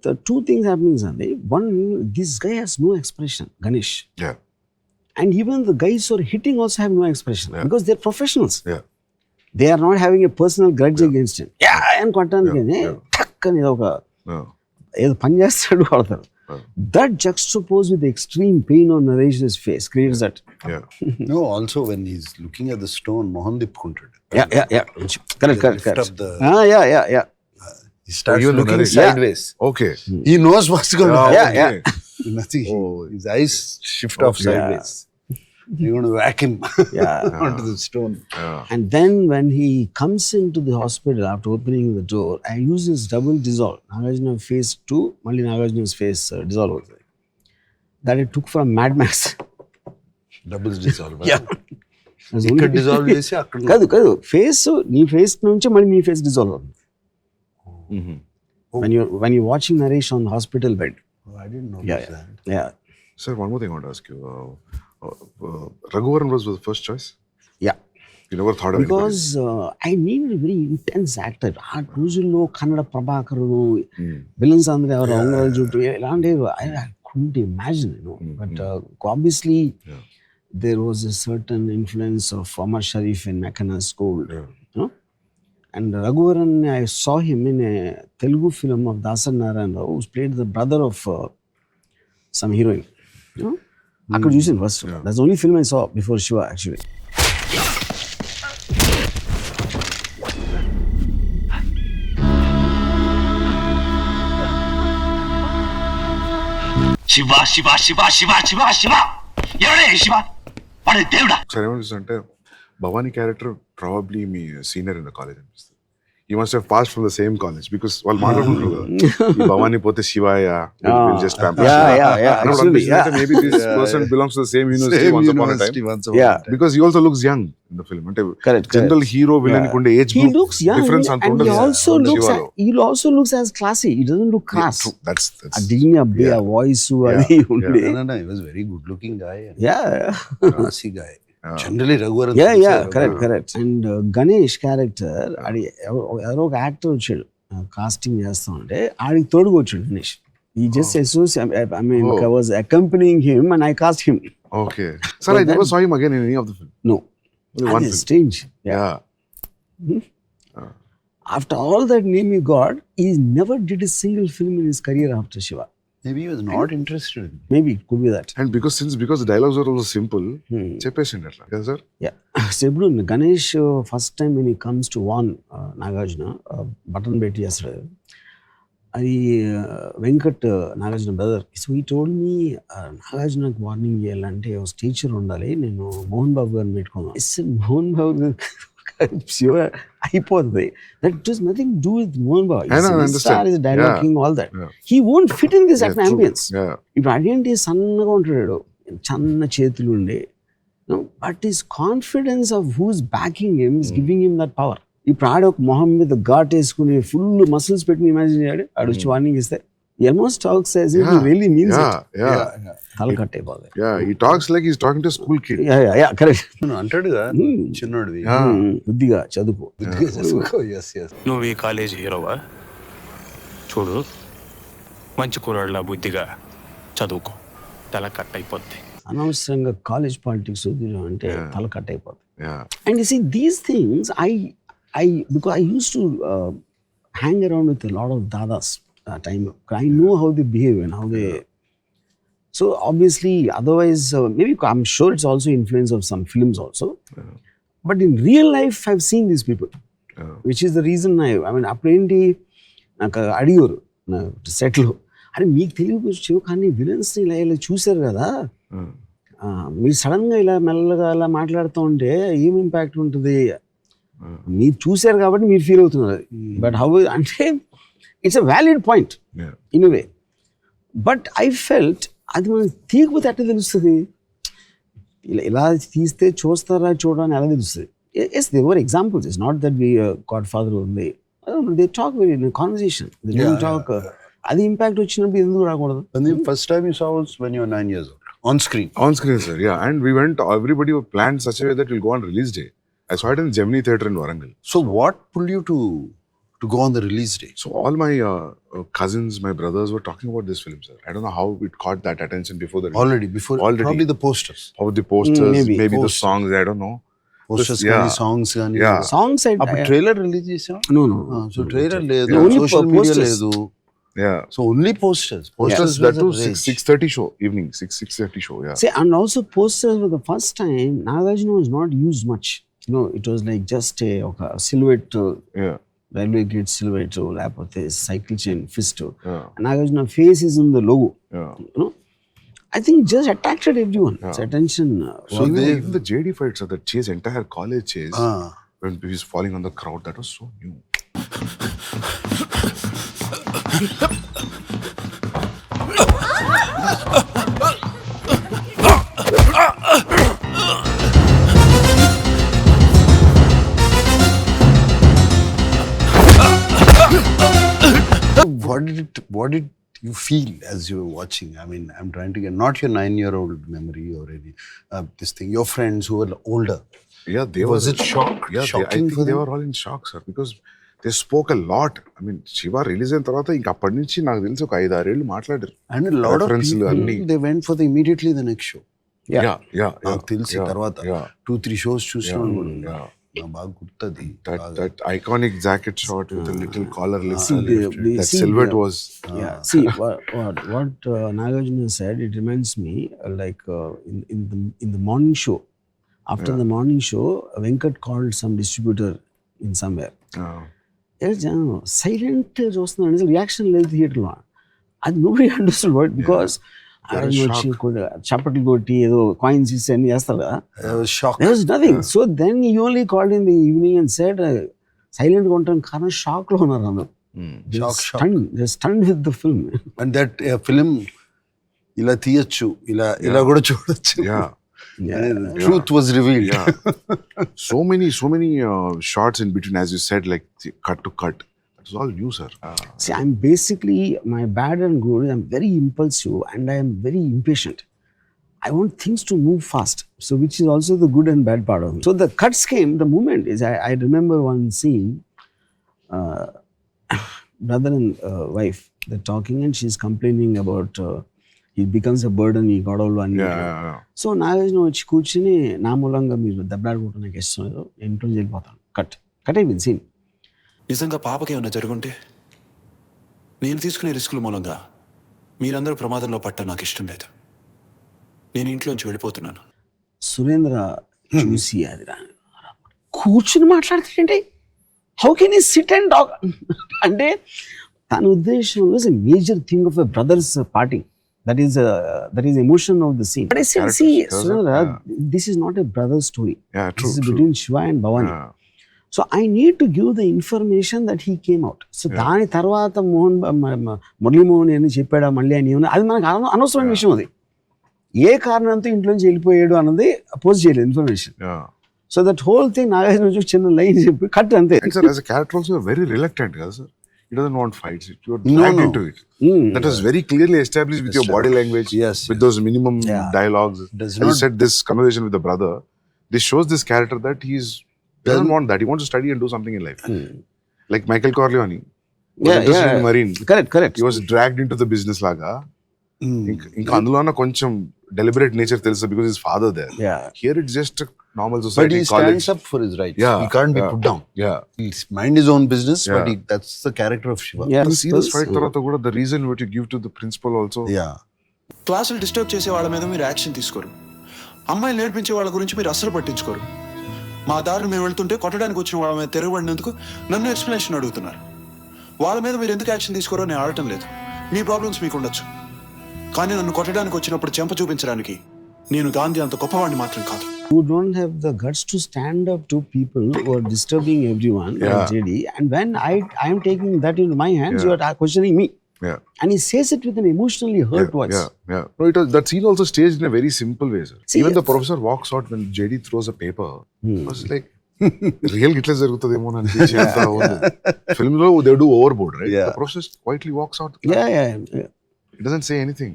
[SPEAKER 1] The two things happening, Sunday. One, this guy has no expression, Ganesh.
[SPEAKER 3] Yeah.
[SPEAKER 1] And even the guys who are hitting also have no expression because they're professionals.
[SPEAKER 3] Yeah.
[SPEAKER 1] They are not having a personal grudge against him. And కొట్టానికి ఠక్ అని ఒక
[SPEAKER 3] Yeah.
[SPEAKER 1] ఏదో పని చేస్తాడు వాడతారు. That juxtaposed with the extreme pain on Naresh's face creates that.
[SPEAKER 3] Yeah.
[SPEAKER 2] No, also when he's looking at the stone, Mohan Dipkunted.
[SPEAKER 1] Yeah. Correct.
[SPEAKER 2] Lift up the-
[SPEAKER 1] Yeah.
[SPEAKER 2] He starts
[SPEAKER 3] you're
[SPEAKER 2] looking
[SPEAKER 3] looking-
[SPEAKER 2] sideways.
[SPEAKER 3] Okay.
[SPEAKER 2] He knows what's going to happen.
[SPEAKER 1] Yeah.
[SPEAKER 2] Nothing. His eyes shift off sideways. You're going to whack him onto the stone.
[SPEAKER 3] Yeah.
[SPEAKER 1] And then when he comes into the hospital after opening the door, I use his double dissolve. Nagarjuna face 2, Malli Nagarjuna's face dissolve. That I took from Mad Max.
[SPEAKER 2] Doubles dissolve.
[SPEAKER 1] Yeah.
[SPEAKER 2] ఇక్కడ dissolve చేసి అక్కడ
[SPEAKER 1] కాదు face నీ face నుంచి మళ్ళీ నీ face dissolve అవుతుంది. When you're watching Naresh on the hospital bed.
[SPEAKER 2] Oh, I didn't know that.
[SPEAKER 1] Yeah.
[SPEAKER 3] Sir, one more thing I want to ask you. Raghuvaran was the first choice?
[SPEAKER 1] Yeah.
[SPEAKER 3] You never thought of
[SPEAKER 1] Because I needed a very intense actor. ఆ రోజుల్లో Kannada ప్రభాకరుడు, villains అందరూ ఎవరు అంగరాజు జుట్టు ఇలాంటివి I couldn't imagine, But obviously there was a certain influence of Omar Sharif in Mechana School. And Raghuvaran, I saw him in a Telugu film of Dasar Narayan Rao, who played the brother of some heroine. I could use it first. That's the only film I saw before Shiva, actually.
[SPEAKER 3] Sir, అంటే Bhavani character probably me senior in the college అనిపిస్తుంది. He must have passed from the same college because వాళ్ళు మాట్లాడుకుంటారు కదా, ఈ భవానీ పోతే శివాయ just pamper
[SPEAKER 1] Yeah. Actually,
[SPEAKER 3] maybe this person belongs to the same university once upon a time.
[SPEAKER 1] Yeah.
[SPEAKER 3] Because he also looks young in the film. అంటే
[SPEAKER 1] Correct.
[SPEAKER 3] General hero villain కి ఉండే age
[SPEAKER 1] He looks young
[SPEAKER 3] difference అంత
[SPEAKER 1] and
[SPEAKER 3] ఉండదు.
[SPEAKER 1] he also looks as classy. He doesn't look crass.
[SPEAKER 3] That's
[SPEAKER 1] ఆ దిగిన అబ్బే ఆ voice అది ఉండే.
[SPEAKER 2] No, he was a very good looking guy.
[SPEAKER 1] Yeah.
[SPEAKER 2] Classy guy. Generally Raghuvaran.
[SPEAKER 1] Correct. And Ganesh character, అది ఎవరో ఒక యాక్టర్ వచ్చాడు కాస్టింగ్ చేస్తా ఉంటే ఆడికి తోడుగా వచ్చాడు Ganesh. He just associated, I was accompanying him and I cast him.
[SPEAKER 3] Okay. Sir, I never saw him again in any of the film.
[SPEAKER 1] No.
[SPEAKER 3] Only one
[SPEAKER 1] That is
[SPEAKER 3] film.
[SPEAKER 1] strange.
[SPEAKER 3] Yeah.
[SPEAKER 1] After all that name he got, he never did a single film in his career after Shiva.
[SPEAKER 2] Maybe he was not interested.
[SPEAKER 1] Maybe it could be that.
[SPEAKER 3] And because the dialogues are also simple, చెప్పేసిండు అట్లా కదా sir.
[SPEAKER 1] Yeah. So ఇప్పుడు Ganesh first time when he comes to warn Nagarjuna, button పెట్టి చేస్తాడు, అది Venkat Nagarjuna brother. So ఈ told me నాగార్జునకు warning చేయాలంటే ఒక teacher ఉండాలి, నేను మోహన్ బాబు గారిని పెట్టుకున్నాను. మోహన్ బాబు గారు శివ అయిపోతుంది. That does nothing to do with Mohan Babu.
[SPEAKER 3] I know, I understand.
[SPEAKER 1] He's dialoguing, all that.
[SPEAKER 3] Yeah.
[SPEAKER 1] He won't fit in this
[SPEAKER 3] True.
[SPEAKER 1] ambience.
[SPEAKER 3] Yeah.
[SPEAKER 1] ఇప్పుడు అదేంటి సన్నగా ఉంటాడు, చిన్న చేతులు ఉండే, but his confidence of who's backing him is giving him that power. ఇప్పుడు ఆడ ఒక మొహం మీద ఘాట్ వేసుకుని ఫుల్ మసిల్స్ పెట్టుకుని ఇమాజిన్ చేయాడు, ఆడు వచ్చి వార్నింగ్ ఇస్తే almost talks as if he really means it.
[SPEAKER 3] Yeah.
[SPEAKER 1] తల కట్ అయిపోతుంది.
[SPEAKER 3] Yeah, he talks like he's talking to a school kid.
[SPEAKER 1] Correct.
[SPEAKER 2] అంటాడుగా చిన్నోడివి
[SPEAKER 1] బుద్ధిగా చదువుకో.
[SPEAKER 2] Yes yes.
[SPEAKER 8] నువ్వు ఈ కాలేజీ హీరోవా? చూడు, మంచి కుర్రాళ్ళ బుద్ధిగా చదువుకో, తల కట్ అయిపోద్ది.
[SPEAKER 1] అనవసరంగా కాలేజ్ పాలిటిక్స్ అంటే తల కట్ అయిపోతుంది.
[SPEAKER 3] Yeah.
[SPEAKER 1] And you see, these things, because I used to hang around with a lot of dadas that time. I know how they behave and how they. So obviously, otherwise, maybe I'm sure it's also influence of some films also. But in real life, I've seen these people, which is the reason I mean, అప్పుడేంటి నాకు అడిగారు నా సెట్లో, అరే మీకు తెలియవచ్చు కానీ విలన్స్ని ఇలా చూశారు కదా, మీరు సడన్గా ఇలా మెల్లగా ఇలా మాట్లాడుతూ ఉంటే ఏం ఇంపాక్ట్ ఉంటుంది, మీరు చూశారు కాబట్టి మీరు ఫీల్ అవుతున్నారు. బట్ హౌ అంటే it's a valid point in way. But I felt అది మనం తీయకపోతే ఎట్లా తెలుస్తుంది, ఇలా తీస్తే చూస్తారా చూడని ఎలా తెలుస్తుంది. Yes they were examples, it's not that we Godfather ఉంది, they talk very in conversation, they don't talk. అది ఇంపాక్ట్ వచ్చినప్పుడు ఎందుకు రాకూడదు?
[SPEAKER 2] First time you saw was when you were 9 years old. On screen, sir. Yeah, and we went. Everybody planned such a way that we'll go on release day. I saw it in Gemini Theatre in Warangal. So, what pulled you to go on the release day?
[SPEAKER 3] So all my cousins, my brothers were talking about this film, sir. I don't know how it caught that attention before the release. Already.
[SPEAKER 2] Probably the posters.
[SPEAKER 3] How the posters, maybe
[SPEAKER 2] posters.
[SPEAKER 3] The songs. I don't know.
[SPEAKER 2] Posters, songs,
[SPEAKER 3] yeah.
[SPEAKER 1] Songs.
[SPEAKER 2] Trailer release chesam?
[SPEAKER 1] No.
[SPEAKER 2] So trailer ledu, social media ledu.
[SPEAKER 3] Yeah.
[SPEAKER 2] So only posters.
[SPEAKER 3] Posters that too 6:30 show evening 6:30 show. Yeah.
[SPEAKER 1] See, and also posters for the first time, Nagarjuna was not used much. You know, it was like just a silhouette.
[SPEAKER 3] Yeah.
[SPEAKER 1] Railway gate silhouette, lapothe cycle chain fist.
[SPEAKER 3] Yeah.
[SPEAKER 1] And Nagarjuna face is in the logo.
[SPEAKER 3] Yeah.
[SPEAKER 1] You know, I think it just attracted everyone.
[SPEAKER 3] Yeah.
[SPEAKER 1] Its attention.
[SPEAKER 3] So even the JD fights, the chase, entire college chase, when he's falling on the crowd, that was so new.
[SPEAKER 2] What did you feel as you were watching? I mean, I'm trying to get not your 9-year-old memory or any this thing. Your friends who were older.
[SPEAKER 3] Yeah, they
[SPEAKER 2] was
[SPEAKER 3] were.
[SPEAKER 2] it shock?
[SPEAKER 3] Yeah,
[SPEAKER 2] shocking
[SPEAKER 3] I think
[SPEAKER 2] for
[SPEAKER 3] they
[SPEAKER 2] them?
[SPEAKER 3] were all in shock, sir, because they spoke a lot. I mean, Shiva release అయిన తర్వాత ఇంకా అప్పటి నుంచి నాకు తెలిసి ఒక 5-6 ఏళ్ళు మాట్లాడారు.
[SPEAKER 2] And a lot of
[SPEAKER 3] Reference లు అన్ని.
[SPEAKER 2] people, they went for immediately the next show.
[SPEAKER 3] Yeah.
[SPEAKER 2] నాకు తెలిసి తర్వాత 2-3 shows చూసిన
[SPEAKER 3] Yeah.
[SPEAKER 2] బాగా గుర్తుంది.
[SPEAKER 3] That iconic jacket shot with a little collar lift. That
[SPEAKER 1] see,
[SPEAKER 3] silhouette was.
[SPEAKER 1] Yeah. See what Nagarjuna said. It reminds me like in the morning show. After the morning show, Venkat called some distributor in somewhere. Silent చూస్తున్నాడు, reaction లేదు థియేటర్లో. అది nobody understood what, because చప్పట్లు కొట్టి ఏదో coins ఇస్తే అన్ని చేస్తారు కదా. There was nothing. So then he only called in the evening and said, silent గా ఉంటాను కారణం షాక్ లో ఉన్నారు అందరు. Stunned with the film.
[SPEAKER 2] And that film ఇలా తీయచ్చు, ఇలా కూడా చూడొచ్చు. Truth was revealed.
[SPEAKER 3] Yeah. so many shots in between, as you said, like cut to cut. It was all new, sir.
[SPEAKER 1] See, I'm basically, my bad and good, I'm very impulsive and I am very impatient. I want things to move fast. So which is also the good and bad part of me. So the cuts came, the moment is, I remember one scene, brother and wife, they're talking and she's complaining about he becomes a burden, he got all one.
[SPEAKER 3] Yeah.
[SPEAKER 1] So Nagarjuna వచ్చి కూర్చుని నా మూలంగా మీరు దెబ్బలాడుకుంటున్న నాకు ఇష్టం లేదు, ఇంట్లో వెళ్ళిపోతాను. కట్ అయిపోయింది సీన్.
[SPEAKER 4] నిజంగా పాపకి ఏమైనా జరుగుంటే నేను తీసుకునే రిస్కుల మూలంగా మీరందరూ ప్రమాదంలో పట్ట నాకు ఇష్టం లేదు. నేను ఇంట్లోంచి వెళ్ళిపోతున్నాను.
[SPEAKER 1] సురేంద్ర చూసి అది కూర్చుని మాట్లాడుతుంటే హౌ కెన్ ఈ సిట్ అండ్ టాక్ అంటే తన ఉద్దేశంలో is a major thing of a brothers party. That is emotion of the scene. But I said, see, Surendra, this is not a brother story.
[SPEAKER 3] Yeah, true.
[SPEAKER 1] This is between Shiva and Bhavani. Yeah. So I need to give the information that he came out. So దాని తర్వాత మురళీ మోహన్ అని చెప్పాడా మళ్ళీ అని అది మనకు అనవసరమైన విషయం. అది ఏ కారణంతో ఇంట్లోంచి వెళ్ళిపోయాడు అన్నది పోస్ట్ చేయలేదు information. So that whole thing Nagarjuna చిన్న లైన్ చెప్పి కట్ అంతే.
[SPEAKER 3] And sir, as a character also very reluctant, కదా sir. he doesn't want fights. You're
[SPEAKER 2] No,
[SPEAKER 3] dragged
[SPEAKER 2] no.
[SPEAKER 3] into it. That was very clearly established with your body language,
[SPEAKER 2] Yes,
[SPEAKER 3] with
[SPEAKER 2] yes.
[SPEAKER 3] those minimum
[SPEAKER 1] Yeah.
[SPEAKER 3] dialogues.
[SPEAKER 2] Does
[SPEAKER 3] As you
[SPEAKER 2] not-
[SPEAKER 3] said, this conversation with the brother, this shows this character that he doesn't want that. He wants to study and do something in life. Like Michael Corleone. Was interested in Marine.
[SPEAKER 1] Correct.
[SPEAKER 3] He was dragged into the business laga. ఇంకా అందులో కొంచెం deliberate nature తెలుసు because his father there.
[SPEAKER 1] Yeah.
[SPEAKER 3] Here it's just a normal
[SPEAKER 2] But
[SPEAKER 3] society,
[SPEAKER 2] he
[SPEAKER 3] college.
[SPEAKER 2] stands up for his rights.
[SPEAKER 3] Yeah,
[SPEAKER 2] He can't be
[SPEAKER 3] yeah.
[SPEAKER 2] put down.
[SPEAKER 3] Yeah.
[SPEAKER 2] He's mind his own business, but
[SPEAKER 3] Yeah.
[SPEAKER 2] that's the character of Shiva.
[SPEAKER 1] Yeah.
[SPEAKER 3] The serious
[SPEAKER 1] Plus,
[SPEAKER 3] fight తర్వాత కూడా the reason what you give to the principal also.
[SPEAKER 2] Yeah.
[SPEAKER 4] క్లాసులు disturb చేసే వాళ్ళ మీద మీరు action తీసుకోరు. అమ్మాయిలు నేర్పించే వాళ్ళ గురించి మీరు అస్సలు పట్టించుకోరు. మా దారిని మేము వెళ్తుంటే కొట్టడానికి వచ్చిన వాళ్ళ మీద తిరగబడినందుకు నన్ను ఎక్స్ప్లెనేషన్ అడుగుతున్నారు. వాళ్ళ మీద మీరు ఎందుకు యాక్షన్ తీసుకోరో నేను అడగటం లేదు. మీ ప్రాబ్లమ్స్ మీకు ఉండొచ్చు, కానీ నన్ను కొట్టడానికి వచ్చినప్పుడు చెంప చూపించడానికి నేను గాంధీ అంత గొప్పవాడిని మాత్రం కాదు.
[SPEAKER 1] You don't have the guts to stand up to people who are disturbing everyone, like
[SPEAKER 3] Yeah.
[SPEAKER 1] JD. And when I am taking that into my hands,
[SPEAKER 3] Yeah.
[SPEAKER 1] you are questioning me.
[SPEAKER 3] Yeah.
[SPEAKER 1] And he says it with an emotionally hurt voice.
[SPEAKER 3] Yeah. No, that scene also staged in a very simple way, sir.
[SPEAKER 1] See,
[SPEAKER 3] Even the professor walks out when JD throws a paper. It was like, real గిట్లా జరుగుతుందేమో అని అనిపించేంత ఉంది. Film లో they do overboard, right?
[SPEAKER 2] Yeah.
[SPEAKER 3] The professor quietly walks out.
[SPEAKER 1] Yeah.
[SPEAKER 3] He doesn't say anything.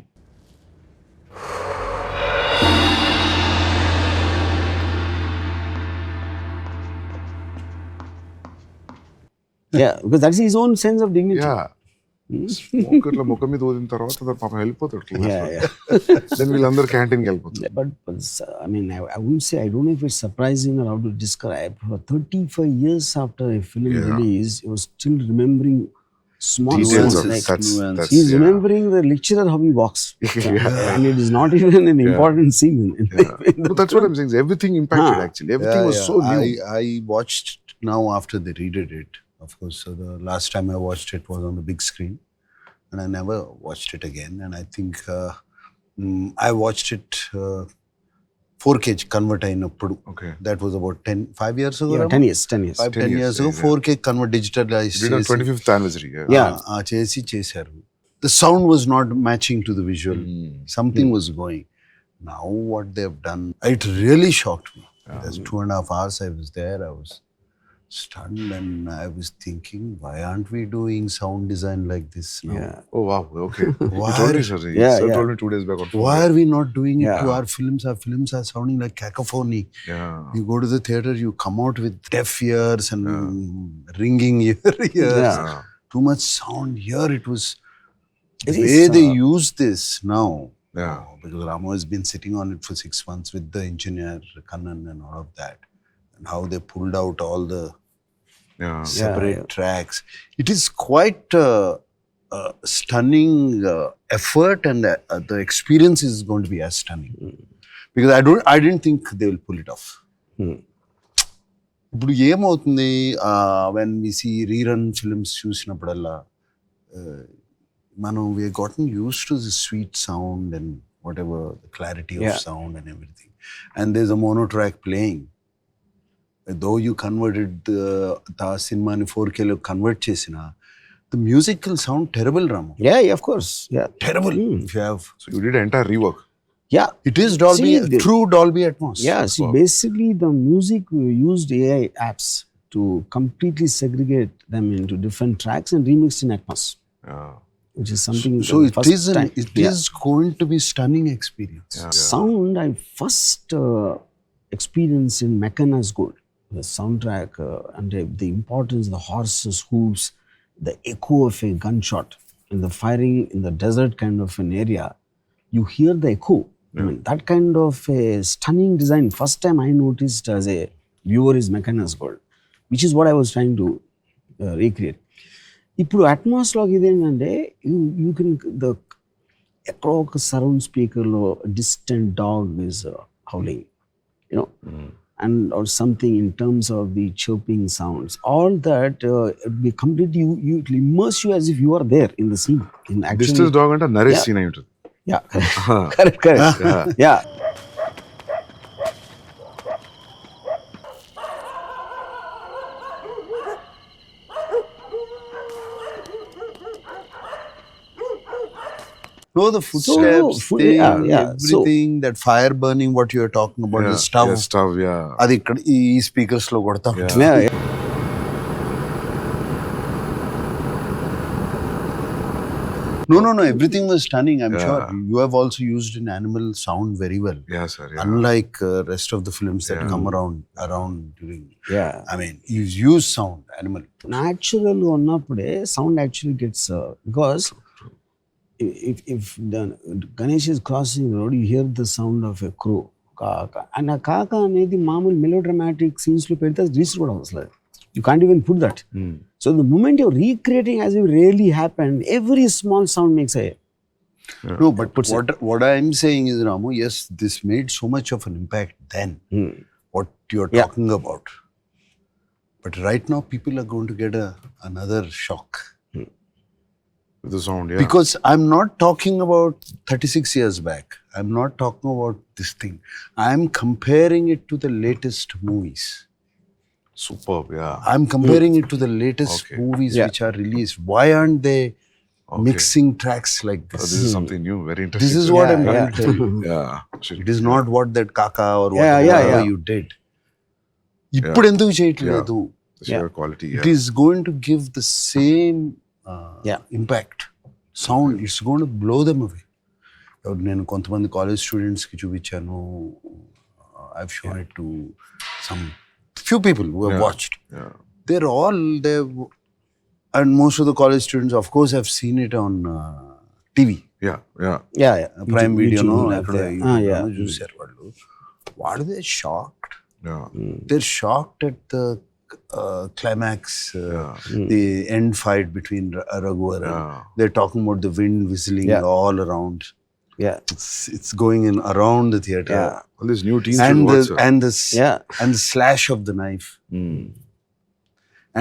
[SPEAKER 1] Yeah, because that's his own sense of dignity.
[SPEAKER 3] Yeah. Smoke ఇట్లా ముఖం మీద ఊదిన తర్వాత అతను పాపం వెళ్ళిపోతాడు.
[SPEAKER 1] Yeah.
[SPEAKER 3] Then వీళ్ళందరూ క్యాంటీన్కి వెళ్ళిపోతారు.
[SPEAKER 1] But I mean, I wouldn't say, I don't know if it's surprising or how to describe. For 35 years after a film release, he was still remembering small
[SPEAKER 3] Details
[SPEAKER 1] things.
[SPEAKER 3] of
[SPEAKER 1] Like,
[SPEAKER 3] that's
[SPEAKER 1] he's
[SPEAKER 3] yeah.
[SPEAKER 1] remembering the lecturer how he walks. And it is not even an important scene.
[SPEAKER 3] No, that's what I'm saying. Everything impacted actually. Everything was so new.
[SPEAKER 2] I watched now after they redid it. Of course, so the last time I watched it was on the big screen, and I never watched it again. And I think I watched it 4K convert అయినప్పుడు.
[SPEAKER 3] Okay.
[SPEAKER 2] That was about 5 years ago.
[SPEAKER 1] Yeah, 10 years. 10 years.
[SPEAKER 2] 10 years ago, 4K convert digitalized.
[SPEAKER 3] Did on 25th anniversary.
[SPEAKER 1] Yeah.
[SPEAKER 2] చేశారు. The sound was not matching to the visual. Something was going. Now what they've done, it really shocked me. There's 2.5 hours I was there. I was stunned and I was thinking, why aren't we doing sound design like this now?
[SPEAKER 1] Yeah.
[SPEAKER 3] Oh wow. Okay.
[SPEAKER 2] Why?
[SPEAKER 3] You told me, sir.
[SPEAKER 1] Yeah,
[SPEAKER 3] Sir
[SPEAKER 1] yeah.
[SPEAKER 3] told me 2 days back. On
[SPEAKER 2] Why are we not doing it to
[SPEAKER 1] Yeah.
[SPEAKER 2] our films? Our films are sounding like cacophony.
[SPEAKER 3] Yeah.
[SPEAKER 2] You go to the theater, you come out with deaf ears and ringing ears.
[SPEAKER 1] Yeah.
[SPEAKER 2] Too much sound. Here it was,
[SPEAKER 1] It
[SPEAKER 2] the
[SPEAKER 1] is,
[SPEAKER 2] way they use this now.
[SPEAKER 3] Yeah.
[SPEAKER 2] Because Ramo has been sitting on it for 6 months with the engineer, Kannan and all of that. And how they pulled out all the
[SPEAKER 3] Yeah.
[SPEAKER 2] separate tracks. It is quite a stunning effort, and the experience is going to be as stunning. Because I didn't think they will pull it off. ఇప్పుడు ఏమవుతుంది when we see rerun films చూసినప్పుడల్లా మనం we gotten used to the sweet sound and whatever the clarity of sound and everything, and there's a mono track playing. Though you converted the cinema in 4K lo convert chesina, the music will sound terrible, Ramu.
[SPEAKER 1] Yeah, of course. Yeah.
[SPEAKER 2] Terrible. If you have,
[SPEAKER 3] So you did entire rework.
[SPEAKER 1] Yeah.
[SPEAKER 2] it is Dolby,
[SPEAKER 1] See,
[SPEAKER 2] true Dolby Atmos.
[SPEAKER 1] Yeah, see, basically the music, we used AI apps to completely segregate them into different tracks and remixed in Atmos,
[SPEAKER 3] Yeah.
[SPEAKER 1] which is something.
[SPEAKER 2] So
[SPEAKER 1] the
[SPEAKER 2] it
[SPEAKER 1] first
[SPEAKER 2] is
[SPEAKER 1] time.
[SPEAKER 2] is going to be stunning experience.
[SPEAKER 1] Sound, I first experienced in Mechana's Gold, the soundtrack, and the importance, the horses' hooves, the echo of a gunshot, and the firing in the desert kind of an area. You hear the echo. I mean, that kind of a stunning design. First time I noticed as a viewer is Mechana's Gold, which is what I was trying to recreate. ఇప్పుడు అట్మాస్లోకి ఇదేంటంటే you can ఎక్కడో ఒక surround స్పీకర్లో distant dog is howling you know and or something in terms of the chirping sounds, all that be completely you it will immerse you as if you are there in the scene. In actually,
[SPEAKER 3] Distance dog అంటే Naresh scene అయి ఉంటుంది.
[SPEAKER 1] yeah, correct. Yeah.
[SPEAKER 2] No, the footsteps, thing,
[SPEAKER 1] So,
[SPEAKER 2] everything, that fire burning, what you are talking about, the stove.
[SPEAKER 3] Yeah, stove, yeah.
[SPEAKER 2] అది ఇక్కడ ఈ speakers లో కొడతా ఉంటారు.
[SPEAKER 1] yeah.
[SPEAKER 2] No. Everything was stunning. I'm
[SPEAKER 3] Yeah.
[SPEAKER 2] sure you have also used an animal sound very well.
[SPEAKER 3] Yeah, sir. Yeah.
[SPEAKER 2] Unlike rest of the films that
[SPEAKER 3] Yeah.
[SPEAKER 2] come around during.
[SPEAKER 1] Yeah.
[SPEAKER 2] I mean, you use sound, animal.
[SPEAKER 1] Natural ఉన్నప్పుడే sound actually gets because if the Ganesh is crossing the road, you hear the sound of a crow. Kaka. And a kaka అనేది మామూలు melodramatic scenes లో పెడితే అది register కూడా అవసరం. You can't even put that. So the moment you're recreating as if it really happened, every small sound makes a
[SPEAKER 2] No, but what I'm saying is, Ramu, yes, this made so much of an impact then. What you're talking about. But right now, people are going to get another shock.
[SPEAKER 3] With the sound, yeah.
[SPEAKER 2] Because I'm not talking about 36 years back. I'm not talking about this thing. I'm comparing it to the latest movies.
[SPEAKER 3] Superb, yeah.
[SPEAKER 2] I'm comparing it to the latest
[SPEAKER 3] Okay.
[SPEAKER 2] movies which are released. Why aren't they mixing tracks like this?
[SPEAKER 3] This is something new, very interesting.
[SPEAKER 2] This is
[SPEAKER 3] sir.
[SPEAKER 2] what I'm trying to tell you.
[SPEAKER 3] Yeah. Shit.
[SPEAKER 2] It is not what that Kaka or
[SPEAKER 1] Yeah,
[SPEAKER 2] whatever
[SPEAKER 1] yeah.
[SPEAKER 2] you did. ఇప్పుడు ఎందుకు చేయట్లేదు?
[SPEAKER 3] The sheer quality,
[SPEAKER 2] It
[SPEAKER 3] yeah.
[SPEAKER 2] is going to give the same impact. Sound, it's going to blow them away. నేను కొంతమంది college స్టూడెంట్స్కి చూపించాను. I've shown it to some few people who have watched.
[SPEAKER 3] Yeah.
[SPEAKER 2] They're all there, and most of the college students, of course, have seen it on TV.
[SPEAKER 3] Yeah, yeah.
[SPEAKER 1] yeah.
[SPEAKER 2] Prime Video, no?
[SPEAKER 1] Yeah.
[SPEAKER 2] చూసారు వాళ్ళు. What are they shocked?
[SPEAKER 3] Yeah.
[SPEAKER 2] They're shocked at the climax, the end fight between Raghuvaran.
[SPEAKER 3] Yeah.
[SPEAKER 2] They're talking about the wind whistling all around.
[SPEAKER 1] Yeah.
[SPEAKER 2] It's going in around the theater.
[SPEAKER 1] Yeah.
[SPEAKER 3] All these new teams
[SPEAKER 2] And
[SPEAKER 3] should
[SPEAKER 2] the,
[SPEAKER 3] watch, sir.
[SPEAKER 2] and the
[SPEAKER 1] Yeah.
[SPEAKER 2] and the slash of the knife.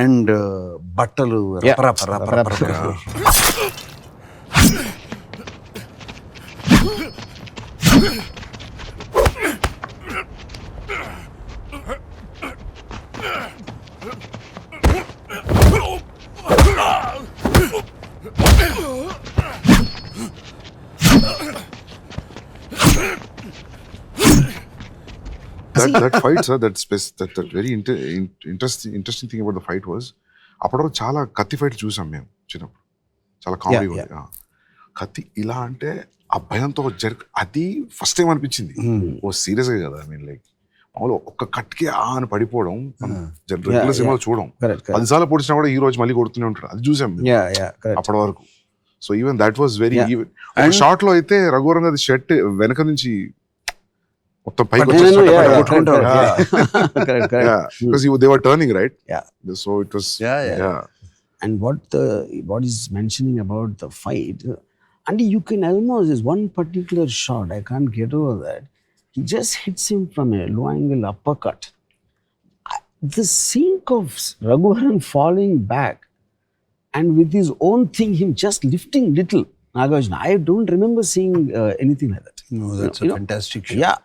[SPEAKER 2] And battalu
[SPEAKER 1] Yeah.
[SPEAKER 2] rapa.
[SPEAKER 3] That fight, sir, that very interesting thing about the fight was, అప్పటివరకు చాలా కత్తి fight చూసాం మేము చిన్నప్పుడు, చాలా comedy ఉంది. కత్తి ఇలా అంటే ఆ భయంతో అది ఫస్ట్ టైం అనిపించింది. ఓ సీరియస్గా కదా, ఐ మీన్ లైక్ మామూలు ఒక్క కట్కి అని పడిపోవడం రెగ్యులర్ సినిమాలో చూడం. 10 సార్లు పొడిచినా కూడా ఈ రోజు మళ్ళీ కొడుతూనే ఉంటాడు, అది చూసాం అప్పటి వరకు. So even that was very even. Short లో అయితే రఘువరన్ గారి షర్ట్ వెనక నుంచి మొత్తం పైకి they were turning, right?
[SPEAKER 1] Yeah.
[SPEAKER 3] So it was
[SPEAKER 1] And what is mentioning about the fight, and you can almost, there's one particular shot, I can't get over that. He just hits him from a low angle uppercut. The scene of Raghuvaran falling back and with his own thing, him just lifting little Nagarjuna. I don't remember seeing anything like that.
[SPEAKER 2] No, that's a fantastic shot.
[SPEAKER 1] Yeah.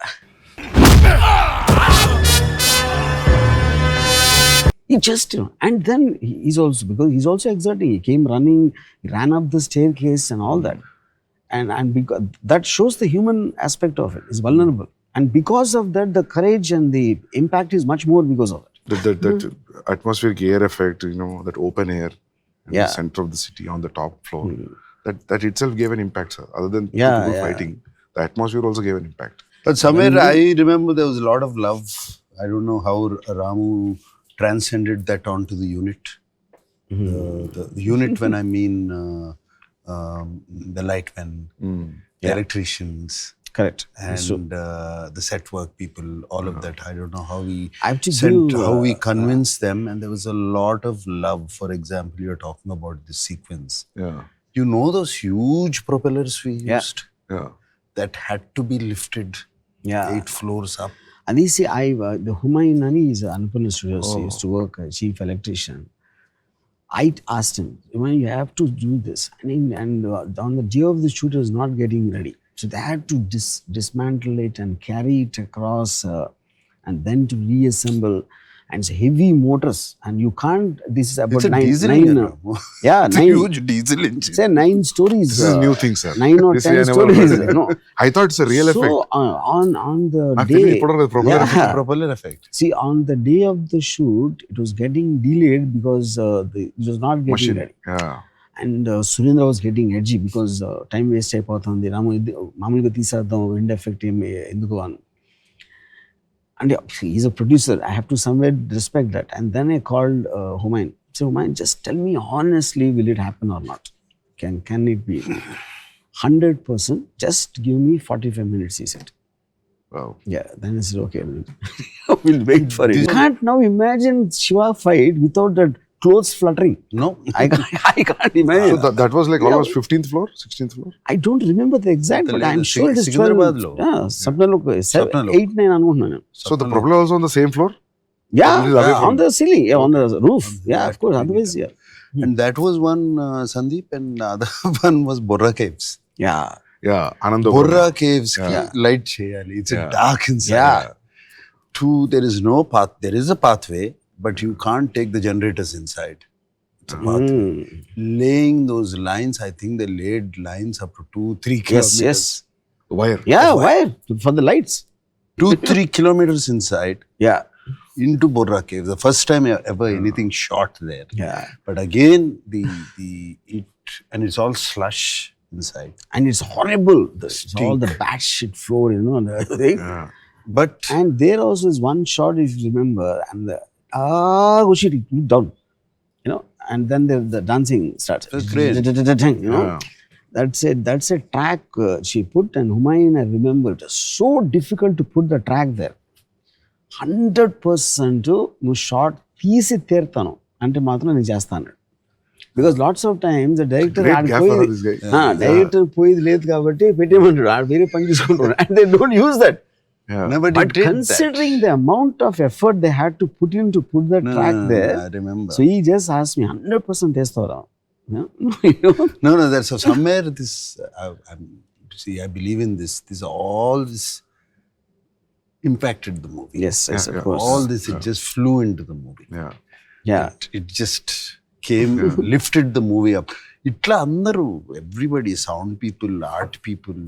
[SPEAKER 1] He just, and then he's also exerting. He came running, he ran up the staircase and all that. And because that shows the human aspect of it. It's vulnerable. And because of that, the courage and the impact is much more because of it.
[SPEAKER 3] that atmospheric air effect, that open air in the center of the city on the top floor, that itself gave an impact, sir. Other than people fighting, the atmosphere also gave an impact.
[SPEAKER 2] But somewhere I remember there was a lot of love. I don't know how Ramu transcended that onto the unit. The unit, when I mean the lightmen, the electricians,
[SPEAKER 1] Correct.
[SPEAKER 2] and the set work people, all of that. I don't know how
[SPEAKER 1] how
[SPEAKER 2] we convinced them, and there was a lot of love. For example, you're talking about this sequence.
[SPEAKER 3] Yeah.
[SPEAKER 2] You know those huge propellers we used
[SPEAKER 3] Yeah.
[SPEAKER 2] that had to be lifted 8 floors up.
[SPEAKER 1] And you see, the Humayun Ani is Annapurna Studios. He used to work as chief electrician. I asked him, you have to do this. And on the day of the shoot, it was not getting ready. So they had to dismantle it and carry it across and then to reassemble. And it's heavy motors. And you can't, this is about
[SPEAKER 2] It's a
[SPEAKER 1] 9.
[SPEAKER 2] diesel engine. It's a
[SPEAKER 1] 9.
[SPEAKER 2] huge diesel engine.
[SPEAKER 1] Say 9 stories.
[SPEAKER 3] This is new thing, sir.
[SPEAKER 1] 9 or
[SPEAKER 3] This
[SPEAKER 1] 10
[SPEAKER 3] I never
[SPEAKER 1] stories.
[SPEAKER 3] heard.
[SPEAKER 1] No.
[SPEAKER 3] I thought it's a real effect.
[SPEAKER 1] So on the
[SPEAKER 3] I've
[SPEAKER 1] day,
[SPEAKER 3] propeller effect.
[SPEAKER 2] Propeller effect.
[SPEAKER 1] see, on the day of the shoot, it was getting delayed because it was not getting
[SPEAKER 3] Machine.
[SPEAKER 1] ready.
[SPEAKER 3] Yeah.
[SPEAKER 1] And Surendra was getting edgy because time waste అయిపోతుంది రాము ఇది మామూలుగా తీసేద్దాం end effect ఏమి ఎందుకు అని. And he's a producer. I have to somewhere respect that. And then I called Humayun. So Humayun, just tell me honestly, will it happen or not? Can it be? 100%. Just give me 45 minutes, he said.
[SPEAKER 3] Wow.
[SPEAKER 1] Yeah. Then I said, okay, we'll wait for it. You can't now imagine Shiva fight without that clothes fluttering.
[SPEAKER 2] No.
[SPEAKER 1] I can't imagine.
[SPEAKER 3] So that was like almost 15th floor, 16th floor?
[SPEAKER 1] I don't remember the exact, but I'm sure it is 12.
[SPEAKER 2] Secunderabadlo.
[SPEAKER 1] Yeah, Sapnalo, 8, 9 అనుకుంటున్నాను.
[SPEAKER 3] So the problem was on the same floor?
[SPEAKER 1] Yeah,
[SPEAKER 3] Completely away from
[SPEAKER 1] on the ceiling, yeah, on the roof. Yeah, of course. Otherwise, yeah.
[SPEAKER 2] And that was one Sandeep, and the other one was Borra Caves.
[SPEAKER 1] Yeah.
[SPEAKER 3] Yeah, Ananda.
[SPEAKER 2] Borra Caves,
[SPEAKER 3] Yeah.
[SPEAKER 2] light cheyali. It's
[SPEAKER 3] Yeah.
[SPEAKER 2] dark inside.
[SPEAKER 1] Yeah.
[SPEAKER 2] There is no path. There is a pathway, but you can't take the generators inside. It's a pathway. Laying those lines, I think they laid lines up to 2-3
[SPEAKER 1] Yes,
[SPEAKER 2] kilometers.
[SPEAKER 1] yes.
[SPEAKER 3] Wire.
[SPEAKER 1] Yeah, wire for the lights.
[SPEAKER 2] 2-3 kilometers inside
[SPEAKER 1] Yeah.
[SPEAKER 2] into Borra Caves. The first time ever anything shot there.
[SPEAKER 1] Yeah.
[SPEAKER 2] But again, and it's all slush inside.
[SPEAKER 1] And it's horrible. It's all the bad shit floor, you know, and everything.
[SPEAKER 3] Yeah.
[SPEAKER 2] But
[SPEAKER 1] And there also is one shot, if you remember, and the shit, it went down, you know, and then the dancing starts.
[SPEAKER 2] That's great.
[SPEAKER 1] You know,
[SPEAKER 3] Yeah.
[SPEAKER 1] that's a track she put, and Humayun, I remember, it was so difficult to put the track there. 100% నువ్వు short తీసి తీరుతాను అంటే మాత్రం నేను చేస్తాను. Because lots of times the director
[SPEAKER 3] Great
[SPEAKER 1] had
[SPEAKER 3] gaffer, this guy.
[SPEAKER 1] Director పోయేది లేదు కాబట్టి పెట్టేయమంటాడు, ఆడు వేరే పని చేసుకుంటాడు, and they don't use that.
[SPEAKER 3] Yeah.
[SPEAKER 2] nobody
[SPEAKER 1] But
[SPEAKER 2] did
[SPEAKER 1] considering the amount of effort they had to put in to put the
[SPEAKER 2] that.
[SPEAKER 1] track there,
[SPEAKER 2] I remember.
[SPEAKER 1] so he just asked me 100% testavara. No,
[SPEAKER 2] No, that's somewhere this. I believe in this. All this impacted the movie.
[SPEAKER 1] yes,
[SPEAKER 3] Yeah,
[SPEAKER 1] of
[SPEAKER 3] yeah.
[SPEAKER 1] course.
[SPEAKER 2] All this, it just flew into the movie.
[SPEAKER 3] Yeah.
[SPEAKER 1] Yeah.
[SPEAKER 2] It just came, lifted the movie up. Itla andaru, everybody, sound people, art people,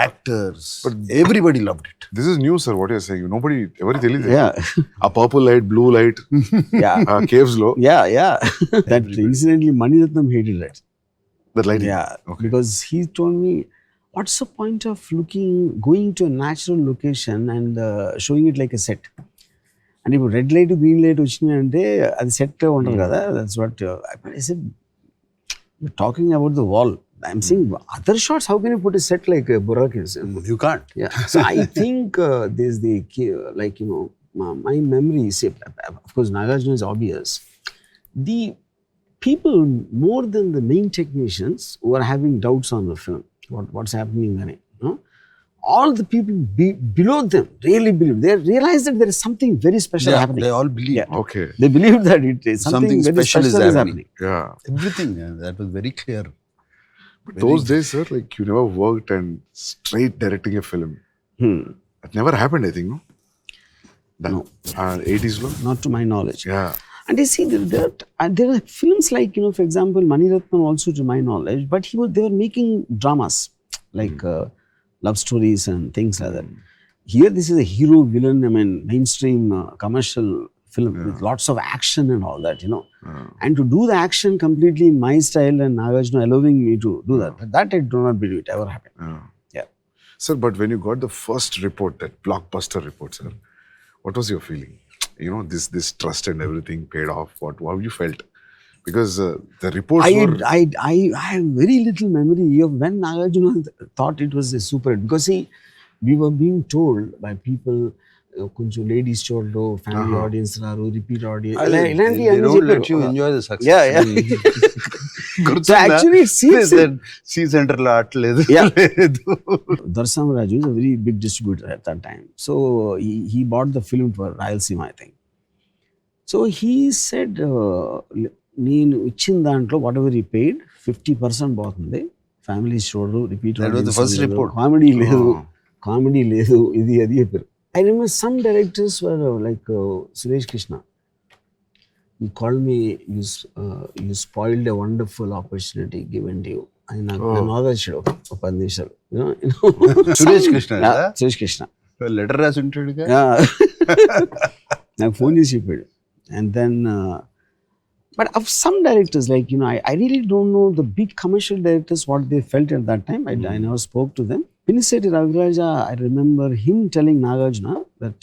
[SPEAKER 2] actors, everybody loved it.
[SPEAKER 3] This is new, sir, what you're saying. Nobody ever tell you.
[SPEAKER 1] Yeah.
[SPEAKER 3] A purple light, blue light,
[SPEAKER 1] Yeah.
[SPEAKER 3] caves low.
[SPEAKER 1] Yeah. That incidentally Maniratnam hated that.
[SPEAKER 3] That lighting.
[SPEAKER 1] Yeah.
[SPEAKER 3] Okay.
[SPEAKER 1] Because he told me, what's the point of going to a natural location and showing it like a set? And if red light, green light వచ్చినాయి అంటే అది set ఉండదు కదా. That's what I said. You're talking about the wall. I'm saying other shots, how can you put a set like Borra Caves?
[SPEAKER 2] You can't.
[SPEAKER 1] Yeah. So I think there's the, like, you know, my memory, say, of course, Nagarjuna is obvious. The people, more than the main technicians, who are having doubts on the film, what's happening there, you know? All the people below them really believe. They realize that there is something very special happening.
[SPEAKER 2] They all believe.
[SPEAKER 1] Yeah.
[SPEAKER 3] Okay.
[SPEAKER 1] They believe that it is something very
[SPEAKER 2] special is
[SPEAKER 1] special is
[SPEAKER 2] happening.
[SPEAKER 1] happening.
[SPEAKER 3] Yeah.
[SPEAKER 2] Everything. That was very clear.
[SPEAKER 3] But those days, sir, like you never worked and straight directing a film. That never happened, I think, no?
[SPEAKER 1] No.
[SPEAKER 3] 80s, no?
[SPEAKER 1] Not to my knowledge.
[SPEAKER 3] Yeah.
[SPEAKER 1] And you see, there are films like, you know, for example, Maniratnam also, to my knowledge, but they were making dramas, like love stories and things like that. Here, this is a hero villain, I mean, mainstream commercial film with lots of action and all that, you know. And to do the action completely in my style and Nagarjuna allowing me to do that I do not believe it ever happened. Yeah.
[SPEAKER 3] Sir, but when you got the first report, that blockbuster report, sir, what was your feeling? You know, this trust and everything paid off. How you felt? Because the reports were...
[SPEAKER 1] I have very little memory of when Nagarjuna thought it was a super hit. Because see, we were being told by people, కొంచెం ladies చూడరు, family audience రారు, repeat audience,
[SPEAKER 2] They don't let you enjoy the success.
[SPEAKER 1] Yeah. So actually it seems
[SPEAKER 2] C center లో ఆటలేదు.
[SPEAKER 1] Darsamraju is a very big distributor at that time. So he bought the film for Rayalaseema, I think. So he said, నేను ఇచ్చిన దాంట్లో what ever ఈ paid 50% పోతుంది, family చూడరు, repeat
[SPEAKER 2] That was the first report.
[SPEAKER 1] Comedy లేదు ఇది అది చెప్పారు. I remember some directors were like Suresh Krishna. He called me, you spoiled a wonderful opportunity given to you. I'm ఆదర్శుడు ఒక 10 నిమిషాలు, you know.
[SPEAKER 2] Suresh Krishna
[SPEAKER 1] Suresh Krishna
[SPEAKER 2] letter రాసి ఉంటాడుగా.
[SPEAKER 1] నాకు phone చేసి చెప్పాడు. And then But of some directors, like, I really don't know the big commercial directors what they felt at that time. I never spoke to them. Piniseti Raviraja, I remember him telling Nagarjuna that